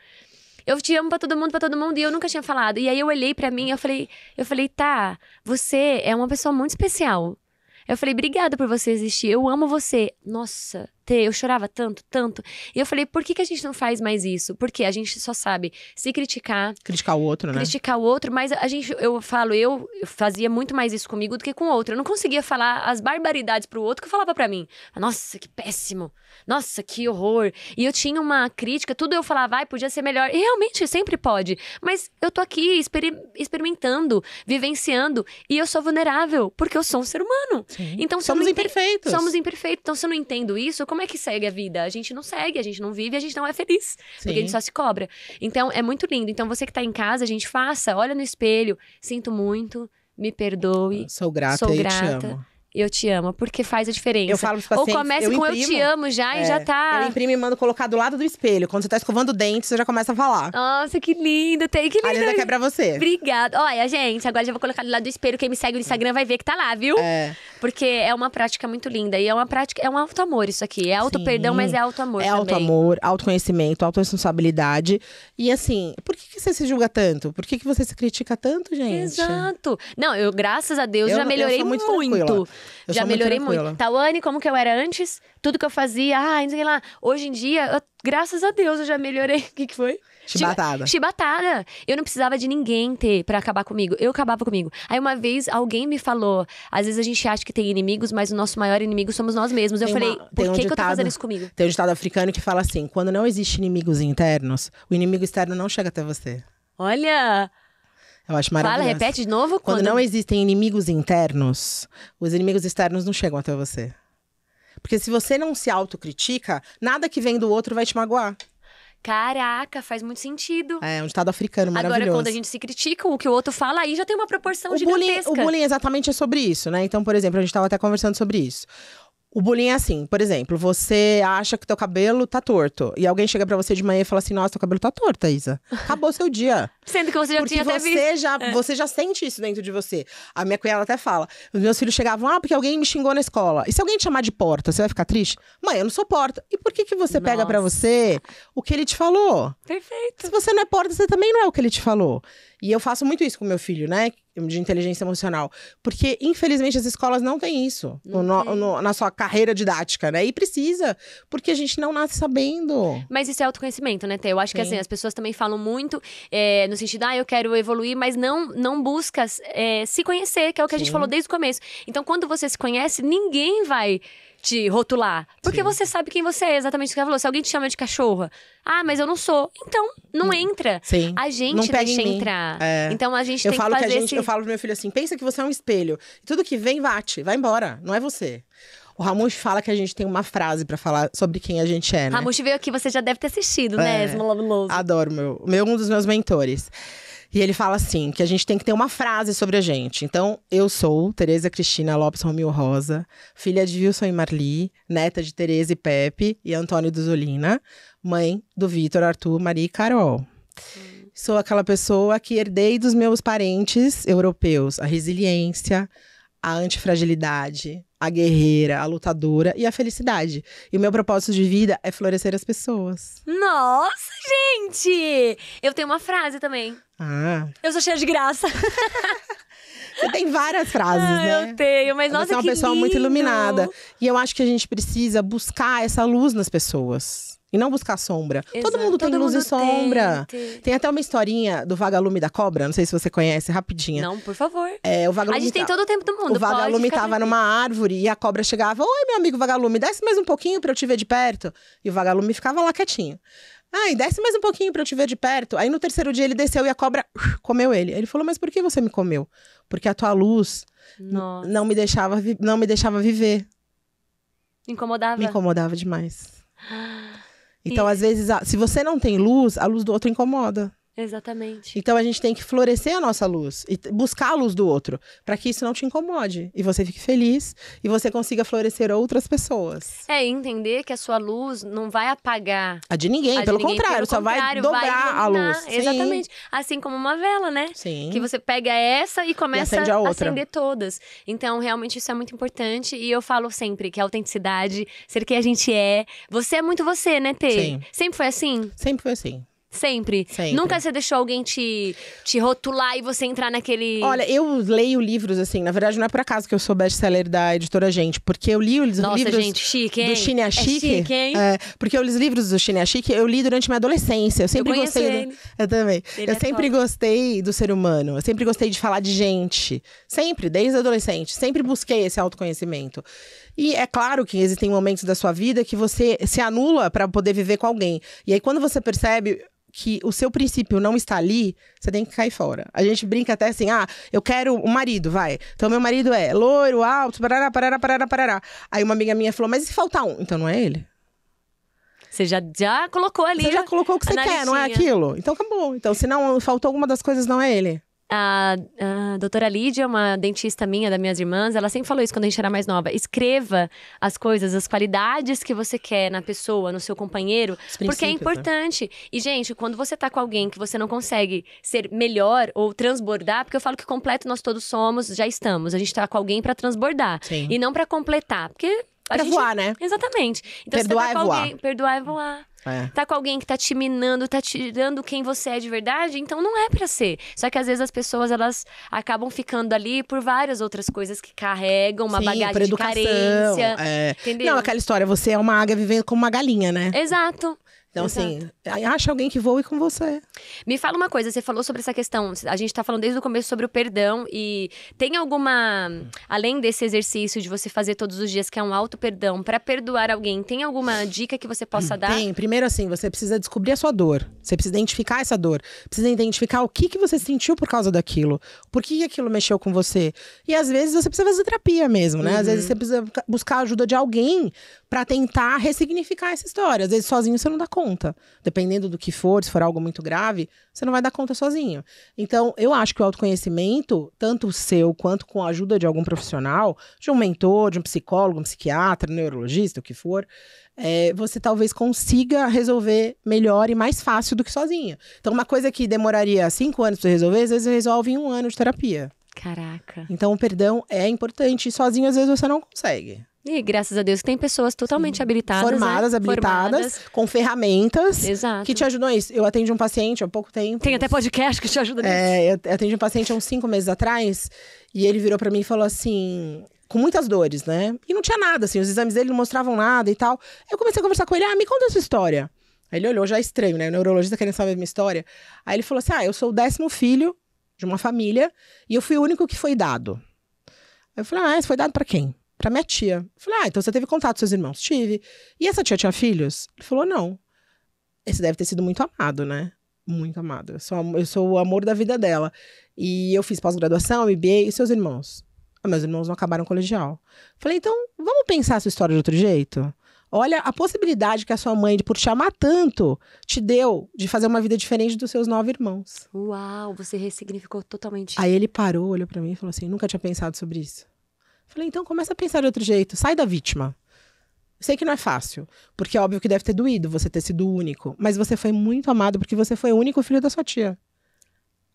Eu te amo pra todo mundo, e eu nunca tinha falado. E aí eu olhei pra mim, eu falei, tá, você é uma pessoa muito especial. Eu falei, obrigada por você existir, eu amo você. Nossa, eu chorava tanto, tanto. E eu falei, por que a gente não faz mais isso? Porque a gente só sabe se criticar. Criticar o outro, né? Criticar o outro, mas eu fazia muito mais isso comigo do que com o outro. Eu não conseguia falar as barbaridades pro outro que eu falava pra mim. Nossa, que péssimo. Nossa, que horror. E eu tinha uma crítica, tudo eu falava, podia ser melhor. E realmente, sempre pode. Mas eu tô aqui experimentando, vivenciando. E eu sou vulnerável, porque eu sou um ser humano. Sim. Então, somos imperfeitos. Somos imperfeitos. Então, se eu não entendo isso, como é que segue a vida? A gente não segue, a gente não vive, a gente não é feliz. Sim. Porque a gente só se cobra. Então, é muito lindo. Então, você que tá em casa, a gente faça, olha no espelho. Sinto muito, me perdoe. Sou grata Sou e grata. te amo. eu te amo, porque faz a diferença. Eu falo pros pacientes, ou comece com eu te amo já e já tá. Eu imprimo e mando colocar do lado do espelho. Quando você tá escovando o dente, você já começa a falar. Nossa, que lindo, que lindo. A Lisa quer pra você. Obrigada. Olha, gente, agora já vou colocar do lado do espelho. Quem me segue no Instagram vai ver que tá lá, viu? Porque é uma prática muito linda. E é uma prática, é um auto-amor isso aqui. É auto-perdão, mas é auto-amor também. É auto-amor, autoconhecimento, autorresponsabilidade. E assim, por que você se julga tanto? Por que você se critica tanto, gente? Exato. Não, eu, graças a Deus, já melhorei muito. Já melhorei muito. Tawane, como que eu era antes? Tudo que eu fazia, não sei lá. Hoje em dia, graças a Deus, eu já melhorei. O que foi? Chibatada. Eu não precisava de ninguém pra acabar comigo. Eu acabava comigo. Aí uma vez, alguém me falou, às vezes a gente acha que tem inimigos, mas o nosso maior inimigo somos nós mesmos. Eu falei, por que eu tô fazendo isso comigo? Tem um ditado africano que fala assim, quando não existe inimigos internos, o inimigo externo não chega até você. Olha! Eu acho maravilhoso. Fala, repete de novo. Quando não existem inimigos internos, os inimigos externos não chegam até você. Porque se você não se autocritica, nada que vem do outro vai te magoar. Caraca, faz muito sentido. É um ditado africano maravilhoso. Agora, quando a gente se critica, o que o outro fala, aí já tem uma proporção gigantesca. O bullying exatamente é sobre isso, né? Então, por exemplo, a gente tava até conversando sobre isso. O bullying é assim, por exemplo, você acha que teu cabelo tá torto. E alguém chega pra você de manhã e fala assim, nossa, teu cabelo tá torto, Isa. Acabou seu dia. Sendo que você já tinha até visto. Você já sente isso dentro de você. A minha cunhada até fala, os meus filhos chegavam, porque alguém me xingou na escola. E se alguém te chamar de porta, você vai ficar triste? Mãe, eu não sou porta. E por que você pega pra você o que ele te falou? Perfeito. Se você não é porta, você também não é o que ele te falou. E eu faço muito isso com meu filho, né? De inteligência emocional. Porque, infelizmente, as escolas não têm isso na sua carreira didática, né? E precisa, porque a gente não nasce sabendo. Mas isso é autoconhecimento, né, Tê? Eu acho que assim, as pessoas também falam muito no sentido, eu quero evoluir, mas não busca se conhecer, que é o que a gente falou desde o começo. Então, quando você se conhece, ninguém vai te rotular. Porque você sabe quem você é, exatamente o que ela falou. Se alguém te chama de cachorra, mas eu não sou. Então, não entra. Sim. A gente deixa entrar. Então, a gente tem que fazer Eu falo pro meu filho assim, pensa que você é um espelho. Tudo que vem, bate. Vai embora. Não é você. O Ramush fala que a gente tem uma frase pra falar sobre quem a gente é, né? Ramush veio aqui, você já deve ter assistido, né? Maravilhoso. Adoro, um dos meus mentores. E ele fala assim, que a gente tem que ter uma frase sobre a gente. Então, eu sou Tereza Cristina Lopes Romeu Rosa, filha de Wilson e Marli, neta de Tereza e Pepe e Antônio Duzolina, mãe do Vitor, Arthur, Maria e Carol. Sou aquela pessoa que herdei dos meus parentes europeus a resiliência, a antifragilidade, a guerreira, a lutadora e a felicidade. E o meu propósito de vida é florescer as pessoas. Nossa, gente! Eu tenho uma frase também. Eu sou cheia de graça. Você tem várias frases, né? Eu tenho, mas nossa, que lindo! Você é uma pessoa muito iluminada. E eu acho que a gente precisa buscar essa luz nas pessoas. E não buscar sombra. Exato. Todo mundo tem luz e sombra. Tem até uma historinha do vagalume da cobra. Não sei se você conhece, rapidinha. Não, por favor. O vagalume a gente tem todo o tempo do mundo. O vagalume tava numa árvore e a cobra chegava. Oi, meu amigo vagalume, desce mais um pouquinho pra eu te ver de perto. E o vagalume ficava lá quietinho. Desce mais um pouquinho pra eu te ver de perto. Aí no terceiro dia ele desceu e a cobra comeu ele. Ele falou, mas por que você me comeu? Porque a tua luz não me deixava viver. Incomodava? Me incomodava demais. Então, às vezes, se você não tem luz, a luz do outro incomoda. Exatamente. Então, a gente tem que florescer a nossa luz e buscar a luz do outro, para que isso não te incomode. E você fique feliz e você consiga florescer outras pessoas. Entender que a sua luz não vai apagar a de ninguém, pelo contrário, só vai dobrar a luz. Exatamente. Assim como uma vela, né? Sim. Que você pega essa e começa a acender todas. Então, realmente, isso é muito importante. E eu falo sempre que a autenticidade, ser quem a gente é. Você é muito você, né, Tê? Sim. Sempre foi assim? Sempre foi assim. Sempre? Nunca você deixou alguém te rotular e você entrar naquele… Olha, eu leio livros, assim, na verdade não é por acaso que eu sou best-seller da editora Gente, porque eu li os livros… gente, chique, hein? Do Chine a Chique. É chique, hein? Porque os livros do Chine a Chique eu li durante minha adolescência. Eu sempre gostei… Eu também. Eu sempre gostei do ser humano. Eu sempre gostei de falar de gente. Sempre, desde adolescente. Sempre busquei esse autoconhecimento. E é claro que existem momentos da sua vida que você se anula para poder viver com alguém. E aí, quando você percebe que o seu princípio não está ali, você tem que cair fora. A gente brinca até assim, eu quero um marido, vai. Então, meu marido é loiro, alto, parará, parará, parará, parará. Aí uma amiga minha falou, mas e se faltar um? Então, não é ele? Você já colocou ali. Você já colocou o que você quer, não é aquilo? Então, acabou. Então, se não faltou alguma das coisas, não é ele. A doutora Lídia, uma dentista minha, das minhas irmãs, ela sempre falou isso quando a gente era mais nova. Escreva as coisas, as qualidades que você quer na pessoa, no seu companheiro, porque é importante. Né? E, gente, quando você tá com alguém que você não consegue ser melhor ou transbordar, porque eu falo que completo nós todos somos, já estamos. A gente tá com alguém pra transbordar. Sim. E não pra completar, porque... Pra voar, né? Exatamente. Então, perdoar você tá é com voar. alguém, perdoar é voar. É. Tá com alguém que tá te minando, tá tirando quem você é de verdade, então não é pra ser. Só que às vezes as pessoas, elas acabam ficando ali por várias outras coisas que carregam uma bagagem por educação, de carência. Entendeu? Não, aquela história, você é uma águia vivendo como uma galinha, né? Exato. Então, assim, acha alguém que voe com você. Me fala uma coisa, você falou sobre essa questão, a gente tá falando desde o começo sobre o perdão e tem alguma, além desse exercício de você fazer todos os dias, que é um auto-perdão, pra perdoar alguém, tem alguma dica que você possa dar? Tem. Primeiro, assim, você precisa descobrir a sua dor. Você precisa identificar essa dor. Precisa identificar o que você sentiu por causa daquilo. Por que aquilo mexeu com você. E às vezes você precisa fazer terapia mesmo, né? Às vezes você precisa buscar a ajuda de alguém pra tentar ressignificar essa história. Às vezes sozinho você não dá conta. Dependendo do que for, se for algo muito grave, você não vai dar conta sozinho. Então, eu acho que o autoconhecimento, tanto o seu quanto com a ajuda de algum profissional, de um mentor, de um psicólogo, um psiquiatra, um neurologista, o que for, você talvez consiga resolver melhor e mais fácil do que sozinho. Então, uma coisa que demoraria 5 anos pra você resolver, às vezes resolve em 1 ano de terapia. Caraca. Então, o perdão é importante e sozinho, às vezes, você não consegue. E graças a Deus tem pessoas totalmente habilitadas, formadas, né? habilitadas, com ferramentas Exato. que te ajudam a isso. Eu atendi um paciente há pouco tempo. Tem até podcast que te ajuda nisso. Eu atendi um paciente há uns 5 meses atrás e ele virou pra mim e falou assim, com muitas dores, né? E não tinha nada, assim, os exames dele não mostravam nada e tal. Eu comecei a conversar com ele, me conta a sua história. Aí ele olhou, já estranho, né? O neurologista querendo saber a minha história. Aí ele falou assim, eu sou o 10º filho de uma família e eu fui o único que foi dado. Aí eu falei, você foi dado pra quem? Pra minha tia. Eu falei, então você teve contato com seus irmãos? Tive. E essa tia tinha filhos? Ele falou, não. Esse deve ter sido muito amado, né? Muito amado. Eu sou o amor da vida dela. E eu fiz pós-graduação, MBA, e seus irmãos? Meus irmãos não acabaram o colegial. Falei, então, vamos pensar a sua história de outro jeito? Olha a possibilidade que a sua mãe, por te amar tanto, te deu de fazer uma vida diferente dos seus 9 irmãos. Uau, você ressignificou totalmente. Aí ele parou, olhou pra mim e falou assim, nunca tinha pensado sobre isso. Falei, então começa a pensar de outro jeito. Sai da vítima. Sei que não é fácil. Porque é óbvio que deve ter doído você ter sido o único. Mas você foi muito amado porque você foi o único filho da sua tia.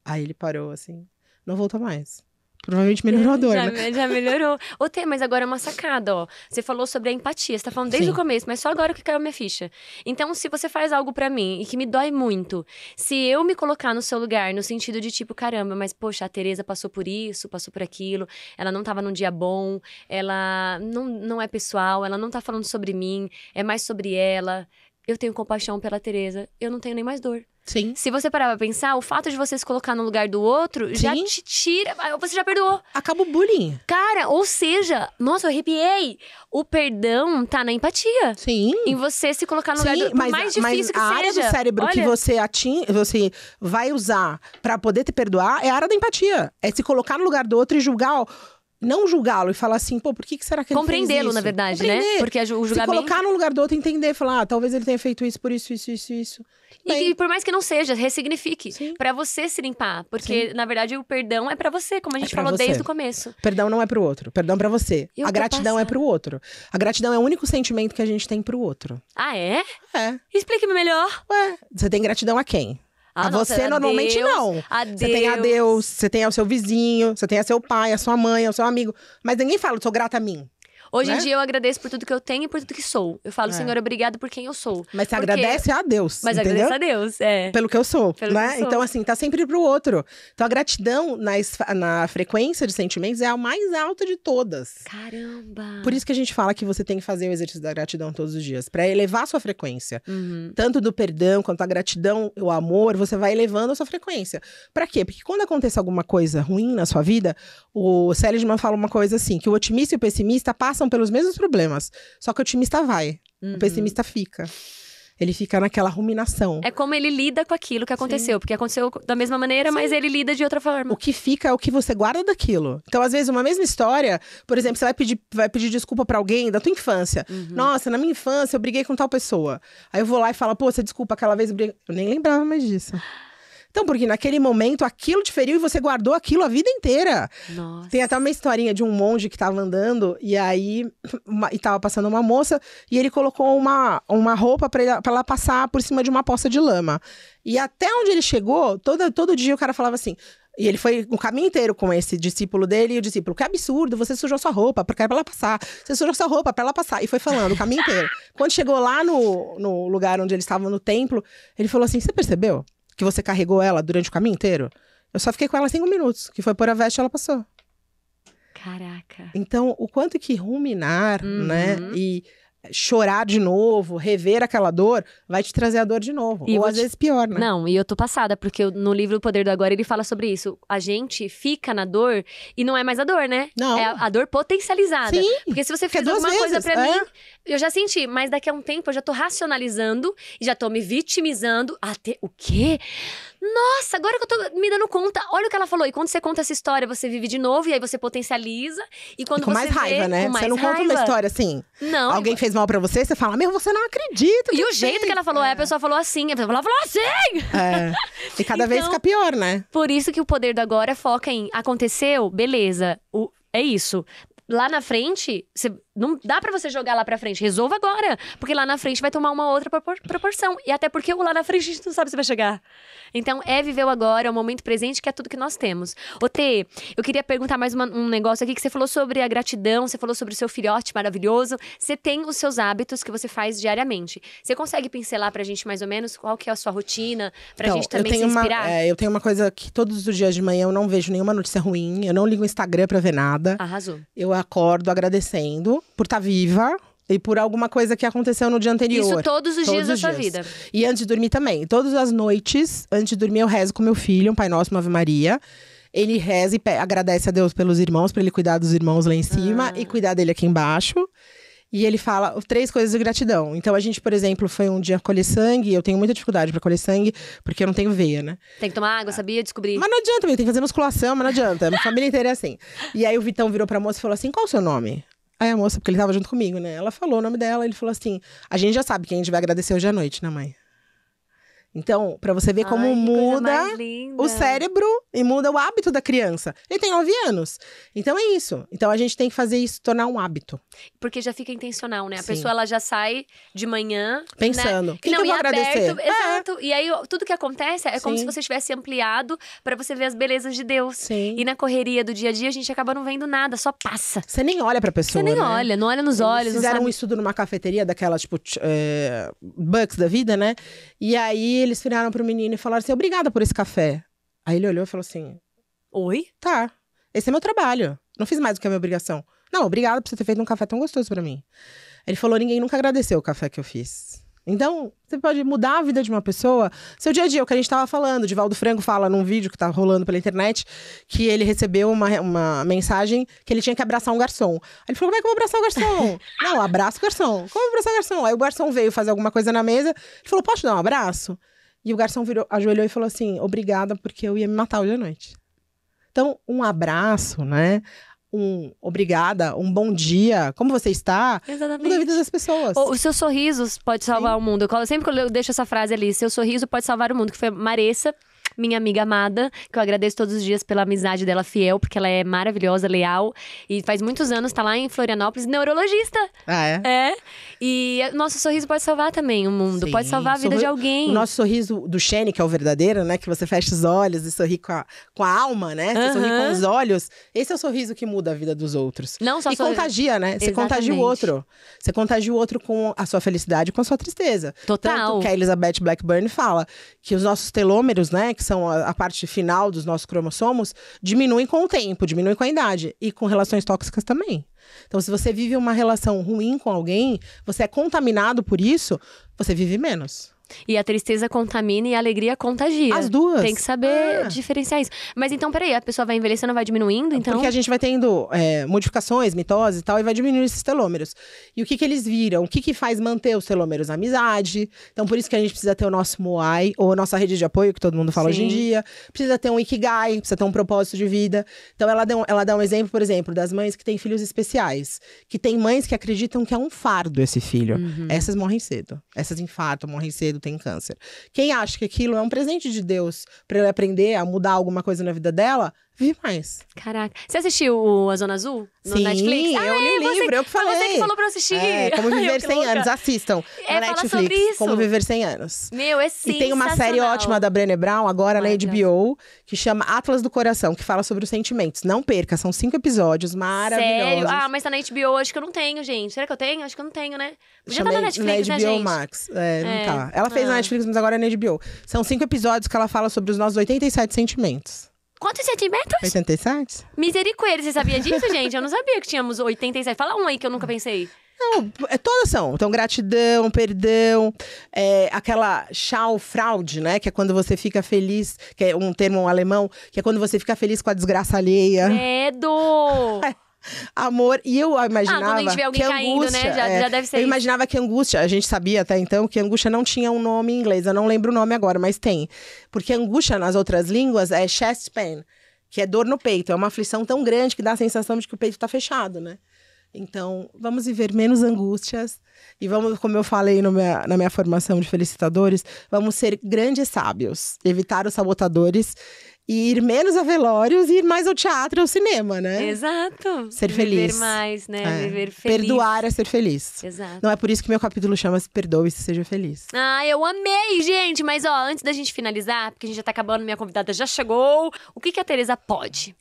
Aí ele parou assim. Não voltou mais. Provavelmente melhorou a dor, né? Já melhorou. Ô, Tê, mas agora é uma sacada, ó. Você falou sobre a empatia. Você tá falando desde o começo, mas só agora que caiu a minha ficha. Então, se você faz algo pra mim e que me dói muito, se eu me colocar no seu lugar, no sentido de tipo, caramba, mas poxa, a Tereza passou por isso, passou por aquilo, ela não tava num dia bom, ela não é pessoal, ela não tá falando sobre mim, é mais sobre ela. Eu tenho compaixão pela Tereza, eu não tenho nem mais dor. Sim. Se você parar pra pensar, o fato de você se colocar no lugar do outro já te tira. Você já perdoou. Acaba o bullying. Cara, ou seja, nossa, eu arrepiei. O perdão tá na empatia. Sim. Em você se colocar no lugar do por mais difícil que a seja. área do cérebro que você vai usar pra poder te perdoar é a área da empatia. É se colocar no lugar do outro e julgar. Não julgá-lo e falar assim, por que será que ele fez isso? Compreendê-lo, na verdade, né? Porque o julgamento... Se colocar no lugar do outro e entender, falar, talvez ele tenha feito isso por isso. E por mais que não seja, ressignifique. Sim. Pra você se limpar. Porque, na verdade, o perdão é pra você, como a gente falou desde o começo. Perdão não é pro outro, perdão é pra você. A gratidão é pro outro. A gratidão é o único sentimento que a gente tem pro outro. Ah, é? É. Explique-me melhor. Você tem gratidão a quem? Você normalmente Deus, não. Você tem a Deus, você tem ao seu vizinho, você tem a seu pai, a sua mãe, ao seu amigo. Mas ninguém fala, eu sou grata a mim. Hoje em dia eu agradeço por tudo que eu tenho e por tudo que sou. Eu falo, Senhor, obrigado por quem eu sou. Mas você agradece a Deus, Mas entendeu? agradeço a Deus, Pelo que eu sou, Pelo né? que eu sou. Então, assim, tá sempre pro outro. Então, a gratidão na frequência de sentimentos é a mais alta de todas. Caramba! Por isso que a gente fala que você tem que fazer o exercício da gratidão todos os dias. Pra elevar a sua frequência. Tanto do perdão, quanto a gratidão, o amor, você vai elevando a sua frequência. Pra quê? Porque quando acontece alguma coisa ruim na sua vida, o Seligman fala uma coisa assim, que o otimista e o pessimista passam pelos mesmos problemas. Só que o otimista vai, o pessimista fica. Ele fica naquela ruminação. É como ele lida com aquilo que aconteceu. Porque aconteceu da mesma maneira, mas ele lida de outra forma. O que fica é o que você guarda daquilo. Então, às vezes, uma mesma história, por exemplo, você vai pedir desculpa pra alguém da tua infância. Nossa, na minha infância eu briguei com tal pessoa. Aí eu vou lá e falo, pô, você desculpa, aquela vez eu briguei. Eu nem lembrava mais disso. Então, porque naquele momento aquilo te feriu e você guardou aquilo a vida inteira. Nossa. Tem até uma historinha de um monge que tava andando e aí e tava passando uma moça e ele colocou uma roupa pra ela passar por cima de uma poça de lama. E até onde ele chegou, todo dia o cara falava assim. E ele foi o caminho inteiro com esse discípulo dele, e o discípulo, que absurdo, você sujou sua roupa, pra ela passar. Você sujou sua roupa pra ela passar. E foi falando o caminho inteiro. Quando chegou lá no lugar onde eles estavam, no templo, ele falou assim, você percebeu que você carregou ela durante o caminho inteiro? Eu só fiquei com ela 5 minutos, que foi pôr a veste e ela passou. Caraca. Então, o quanto que ruminar, né, e chorar de novo, rever aquela dor, vai te trazer a dor de novo. E ou às vezes pior, né? Não, e eu tô passada, porque no livro O Poder do Agora ele fala sobre isso. A gente fica na dor e não é mais a dor, né? Não. É a dor potencializada. Sim, Porque se você que é fez duas alguma coisa vezes, pra mim, eu já senti. Mas daqui a um tempo eu já tô racionalizando e já tô me vitimizando. O quê? Nossa, agora que eu tô me dando conta. Olha o que ela falou. E quando você conta essa história, você vive de novo e aí você potencializa. E quando com você mais raiva, vê, né? com mais você não conta uma história assim. Não. Alguém fez mal pra você, você fala, meu, você não acredita. E o jeito que ela falou, a pessoa falou assim. A pessoa falou assim! É. E cada vez fica pior, né? Por isso que o Poder do Agora foca em aconteceu, beleza, é isso. Lá na frente, não dá pra você jogar lá pra frente. Resolva agora. Porque lá na frente vai tomar uma outra proporção. E até porque o lá na frente a gente não sabe se vai chegar. Então, viver o agora, é o momento presente, que é tudo que nós temos. Ô, Tê, eu queria perguntar mais um negócio aqui, que você falou sobre a gratidão, você falou sobre o seu filhote maravilhoso. Você tem os seus hábitos que você faz diariamente. Você consegue pincelar pra gente mais ou menos qual que é a sua rotina? Pra gente também se inspirar? Eu tenho uma coisa que todos os dias de manhã eu não vejo nenhuma notícia ruim. Eu não ligo o Instagram pra ver nada. Arrasou. Eu acordo agradecendo por estar viva e por alguma coisa que aconteceu no dia anterior. Isso todos os dias da sua vida. E antes de dormir também. Todas as noites, antes de dormir, eu rezo com meu filho, um Pai Nosso, uma Ave Maria. Ele reza e agradece a Deus pelos irmãos, pra ele cuidar dos irmãos lá em cima e cuidar dele aqui embaixo. E ele fala 3 coisas de gratidão. Então, a gente, por exemplo, foi um dia colher sangue. Eu tenho muita dificuldade pra colher sangue, porque eu não tenho veia, né? Tem que tomar água, sabia? Descobri. Mas não adianta, tem que fazer musculação, mas não adianta. A minha família inteira é assim. E aí, o Vitão virou pra moça e falou assim, qual o seu nome? Aí a moça, porque ele tava junto comigo, né? Ela falou o nome dela, ele falou assim, a gente já sabe quem a gente vai agradecer hoje à noite, né, mãe? Então, pra você ver como muda o cérebro e muda o hábito da criança. Ele tem 9 anos. Então é isso. Então a gente tem que fazer isso, tornar um hábito. Porque já fica intencional, né? A Sim. pessoa, ela já sai de manhã pensando, né? quem que eu vou agradecer? Exato. E aí, tudo que acontece é como Sim. se você tivesse ampliado pra você ver as belezas de Deus. Sim. E na correria do dia a dia, a gente acaba não vendo nada, só passa. Você nem olha pra pessoa, Você nem né? olha, não olha nos olhos. Eles fizeram um estudo numa cafeteria daquelas, tipo, Bucks da vida, né? E aí eles viraram pro menino e falaram assim, obrigada por esse café. Aí ele olhou e falou assim, oi? Tá, esse é meu trabalho. Não fiz mais do que a minha obrigação. Não, obrigada por você ter feito um café tão gostoso pra mim. Ele falou, ninguém nunca agradeceu o café que eu fiz. Então, você pode mudar a vida de uma pessoa. Seu dia a dia, o que a gente tava falando. Divaldo Franco fala num vídeo que tá rolando pela internet que ele recebeu uma mensagem que ele tinha que abraçar um garçom. Aí ele falou, como é que eu vou abraçar o garçom? Não, abraça o garçom. Como eu vou abraçar o garçom? Aí o garçom veio fazer alguma coisa na mesa. Ele falou, posso te dar um abraço? E o garçom ajoelhou e falou assim, obrigada, porque eu ia me matar hoje à noite. Então, um abraço, né? Obrigada, um bom dia, como você está? Exatamente. Muda a vida das pessoas. Os seus sorrisos pode salvar o mundo. Sempre que eu deixo essa frase ali, seu sorriso pode salvar o mundo, que foi Maressa, minha amiga amada, que eu agradeço todos os dias pela amizade dela fiel, porque ela é maravilhosa, leal, e faz muitos anos tá lá em Florianópolis, neurologista. Ah, é? É. E nosso sorriso pode salvar também o mundo, Sim. pode salvar a vida de alguém. O nosso sorriso do Shane, que é o verdadeiro, né? Que você fecha os olhos e sorri com a alma, né? Você sorri com os olhos. Esse é o sorriso que muda a vida dos outros. Não só e contagia, né? Você contagia o outro. Você contagia o outro com a sua felicidade e com a sua tristeza. Total. Tanto que a Elizabeth Blackburn fala que os nossos telômeros, né? Que são a parte final dos nossos cromossomos, diminuem com o tempo, diminuem com a idade. E com relações tóxicas também. Então, se você vive uma relação ruim com alguém, você é contaminado por isso, você vive menos. E a tristeza contamina e a alegria contagia. As duas. Tem que saber diferenciar isso. Mas então, peraí, a pessoa vai envelhecendo, vai diminuindo, então? Porque a gente vai tendo modificações, mitose e tal, e vai diminuindo esses telômeros. E o que eles viram? O que faz manter os telômeros? A amizade. Então, por isso que a gente precisa ter o nosso Moai, ou a nossa rede de apoio, que todo mundo fala hoje em dia. Precisa ter um Ikigai, precisa ter um propósito de vida. Então, ela dá um exemplo, por exemplo, das mães que têm filhos especiais. Que tem mães que acreditam que é um fardo esse filho. Essas morrem cedo. Essas infartam, morrem cedo. tem câncer. Quem acha que aquilo é um presente de Deus pra ele aprender a mudar alguma coisa na vida dela, vive mais. Caraca. Você assistiu A Zona Azul no Sim, Netflix? eu li o livro, eu que falei. Foi você que falou pra eu assistir. Como Ai, Viver que 100 louca. anos. Assistam É, na fala Netflix. sobre isso. Como Viver 100 anos. Meu, é E sensacional. tem uma série ótima da Brené Brown, agora na Maravilhosa. HBO, que chama Atlas do Coração, que fala sobre os sentimentos. Não perca, são 5 episódios maravilhosos. Sério? Ah, mas tá na HBO, acho que eu não tenho, gente. Será que eu tenho? Acho que eu não tenho, né? Podia estar na Netflix, na né, HBO gente? Max. Não tá. Ela fez Ah. na Netflix, mas agora é na HBO. São 5 episódios que ela fala sobre os nossos 87 sentimentos. Quantos sentimentos? 87? Misericórdia, você sabia disso, gente? Eu não sabia que tínhamos 87. Fala um aí que eu nunca pensei. Não, todas são. Então, gratidão, perdão, aquela Schadenfreude, né? Que é quando você fica feliz, que é um termo alemão, que é quando você fica feliz com a desgraça alheia. Medo! Amor, e eu imaginava quando a gente vê alguém que caindo, angústia, né? Já deve ser eu isso. imaginava que angústia, a gente sabia até então que angústia não tinha um nome em inglês, eu não lembro o nome agora, mas tem. Porque angústia nas outras línguas é chest pain, que é dor no peito, é uma aflição tão grande que dá a sensação de que o peito tá fechado, né? Então, vamos viver menos angústias e vamos, como eu falei na minha formação de felicitadores, vamos ser grandes sábios, evitar os sabotadores e ir menos a velórios e ir mais ao teatro e ao cinema, né? Exato. Ser feliz. Viver mais, né? Viver feliz. Perdoar é ser feliz. Exato. Não é por isso que meu capítulo chama-se Perdoe-se, Seja Feliz. Ah, eu amei, gente! Mas, ó, antes da gente finalizar, porque a gente já tá acabando, minha convidada já chegou. O que a Tereza pode?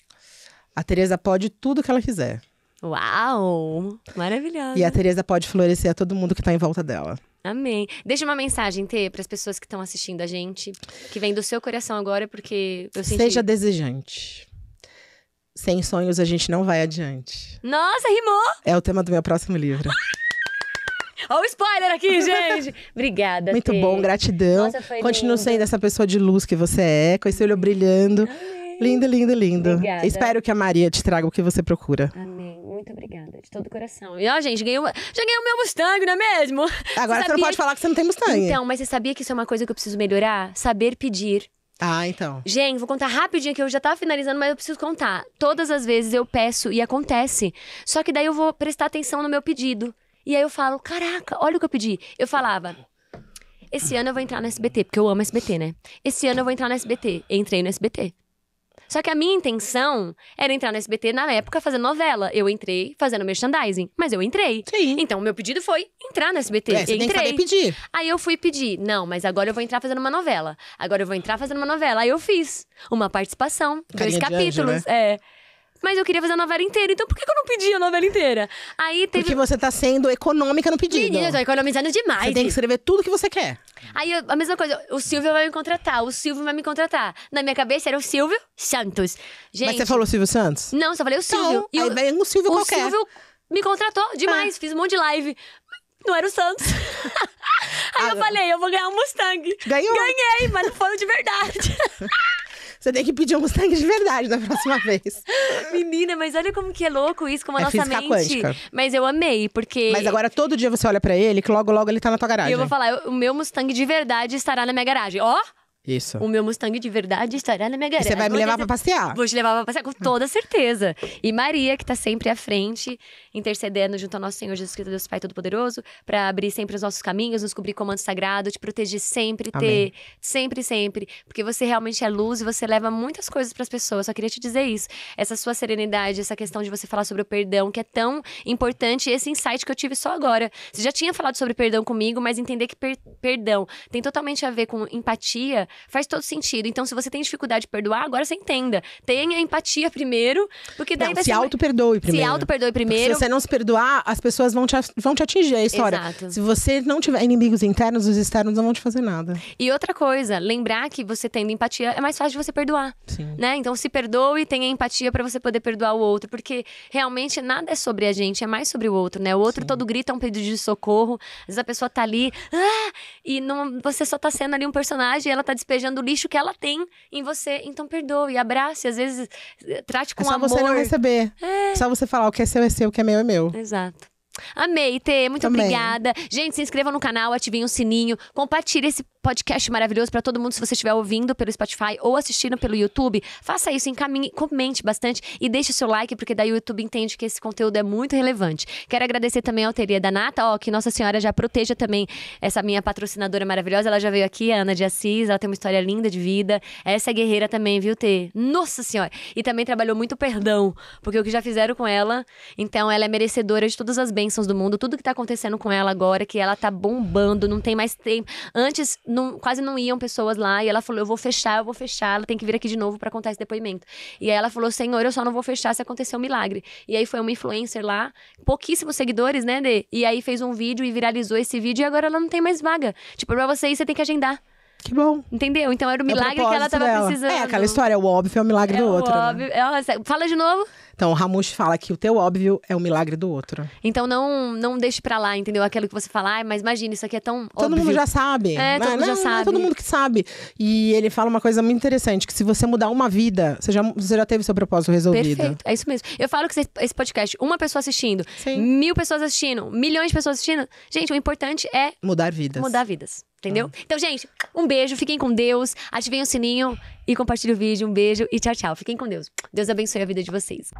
A Tereza pode tudo que ela quiser. Uau! Maravilhosa. E a Tereza pode florescer a todo mundo que tá em volta dela. Amém. Deixa uma mensagem, Tê, para as pessoas que estão assistindo a gente, que vem do seu coração agora, porque eu senti... Seja desejante. Sem sonhos a gente não vai adiante. Nossa, rimou! É o tema do meu próximo livro. Olha o spoiler aqui, gente! Obrigada, Muito Tê. bom, gratidão. Nossa, foi Continua lindo. sendo essa pessoa de luz que você é, com esse olho brilhando. Amém. Lindo, lindo, lindo. Obrigada. Espero que a Maria te traga o que você procura. Amém. Muito obrigada, de todo o coração. E, ó, gente, já ganhei o meu Mustang, não é mesmo? Agora você não sabia pode falar que você não tem Mustang. Então, mas você sabia que isso é uma coisa que eu preciso melhorar? Saber pedir. Ah, então. Gente, vou contar rapidinho que eu já tava finalizando, mas eu preciso contar. Todas as vezes eu peço e acontece. Só que daí eu vou prestar atenção no meu pedido. E aí eu falo, caraca, olha o que eu pedi. Eu falava, esse ano eu vou entrar no SBT, porque eu amo SBT, né? Esse ano eu vou entrar no SBT. Entrei no SBT. Só que a minha intenção era entrar no SBT na época fazendo novela. Eu entrei fazendo merchandising, mas eu entrei. Sim. Então, o meu pedido foi entrar no SBT. Você tem que Entrei. saber pedir. Aí eu fui pedir, não, mas agora eu vou entrar fazendo uma novela. Agora eu vou entrar fazendo uma novela. Aí eu fiz uma participação, 2 Carinha de capítulos. anjo, Mas eu queria fazer a novela inteira, então por que eu não pedi a novela inteira? Aí teve... Porque você tá sendo econômica no pedido. Menina, eu tô economizando demais. Você tem que escrever tudo que você quer. Aí a mesma coisa, o Silvio vai me contratar, o Silvio vai me contratar. Na minha cabeça era o Silvio Santos. Gente, Mas você falou Silvio Santos? não, só falei o Silvio. Não, aí vem um Silvio o qualquer. Silvio me contratou demais, fiz um monte de live. Não era o Santos. Aí eu falei, eu vou ganhar um Mustang. Ganhou. Ganhei, mas não foi o de verdade. Você tem que pedir um Mustang de verdade da próxima vez. Menina, mas olha como que é louco isso, como a É nossa física mente. quântica. Mas eu amei, porque... Mas agora todo dia você olha pra ele, que logo, logo ele tá na tua E garagem. eu vou falar, o meu Mustang de verdade estará na minha garagem. Ó, Isso. o meu Mustang de verdade estará na minha E garagem. você vai me levar pra passear. Vou te levar pra passear com toda certeza. E Maria, que tá sempre à frente, intercedendo junto ao nosso Senhor Jesus Cristo, Deus Pai Todo-Poderoso, pra abrir sempre os nossos caminhos, nos cobrir com o manto sagrado, te proteger sempre, Amém. sempre, sempre. Porque você realmente é luz e você leva muitas coisas pras pessoas. Só queria te dizer isso. Essa sua serenidade, essa questão de você falar sobre o perdão, que é tão importante, esse insight que eu tive só agora. Você já tinha falado sobre perdão comigo, mas entender que perdão tem totalmente a ver com empatia, faz todo sentido. Então, se você tem dificuldade de perdoar, agora você entenda. Tenha empatia primeiro, porque daí Não, vai se ser... auto-perdoe primeiro. Se auto-perdoe Porque primeiro. se você não se perdoar, as pessoas vão te atingir a história. Exato. Se você não tiver inimigos internos, os externos não vão te fazer nada. E outra coisa, lembrar que você tendo empatia é mais fácil de você perdoar. Sim. Né? Então se perdoe e tenha empatia pra você poder perdoar o outro, porque realmente nada é sobre a gente, é mais sobre o outro, né? O outro todo grita um pedido de socorro, às vezes a pessoa tá ali, e não, você só tá sendo ali um personagem e ela tá despejando o lixo que ela tem em você. Então perdoe, abrace, às vezes trate com É só amor. você não receber. É só você falar, o que é seu, o que é meu é meu. Exato. Amei, Tê. Muito Também. obrigada. Gente, se inscreva no canal, ativem o sininho, compartilhe esse podcast maravilhoso pra todo mundo. Se você estiver ouvindo pelo Spotify ou assistindo pelo YouTube, faça isso, encaminhe, comente bastante e deixe o seu like, porque daí o YouTube entende que esse conteúdo é muito relevante. Quero agradecer também a Alteria da Nata, que Nossa Senhora já proteja também essa minha patrocinadora maravilhosa. Ela já veio aqui, a Ana de Assis, ela tem uma história linda de vida. Essa é guerreira também, viu, Tê? Nossa Senhora! E também trabalhou muito perdão, porque o que já fizeram com ela, então ela é merecedora de todas as bênçãos do mundo, tudo que tá acontecendo com ela agora, que ela tá bombando, não tem mais tempo. Antes, quase não iam pessoas lá, e ela falou, eu vou fechar, ela tem que vir aqui de novo pra contar esse depoimento. E aí ela falou, Senhor, eu só não vou fechar se acontecer um milagre. E aí foi uma influencer lá, pouquíssimos seguidores, né, Dê? E aí fez um vídeo e viralizou esse vídeo, e agora ela não tem mais vaga. Tipo, pra você ir, você tem que agendar. Que bom. Entendeu? Então era o milagre que ela tava precisando. É aquela história, o óbvio é o milagre do outro. Óbvio. Né? Fala de novo. Então, o Ramush fala que o teu óbvio é o milagre do outro. Então, não deixe pra lá, entendeu? Aquilo que você fala, mas imagina, isso aqui é tão Todo óbvio. mundo já sabe. Todo mundo já sabe. Não é todo mundo que sabe. E ele fala uma coisa muito interessante, que se você mudar uma vida, você já teve seu propósito resolvido. Perfeito, é isso mesmo. Eu falo que esse podcast, uma pessoa assistindo, Sim. 1000 pessoas assistindo, milhões de pessoas assistindo. Gente, o importante é mudar vidas. Mudar vidas. Entendeu? Então, gente, um beijo, fiquem com Deus, ativem o sininho e compartilhem o vídeo. Um beijo e tchau, tchau. Fiquem com Deus. Deus abençoe a vida de vocês.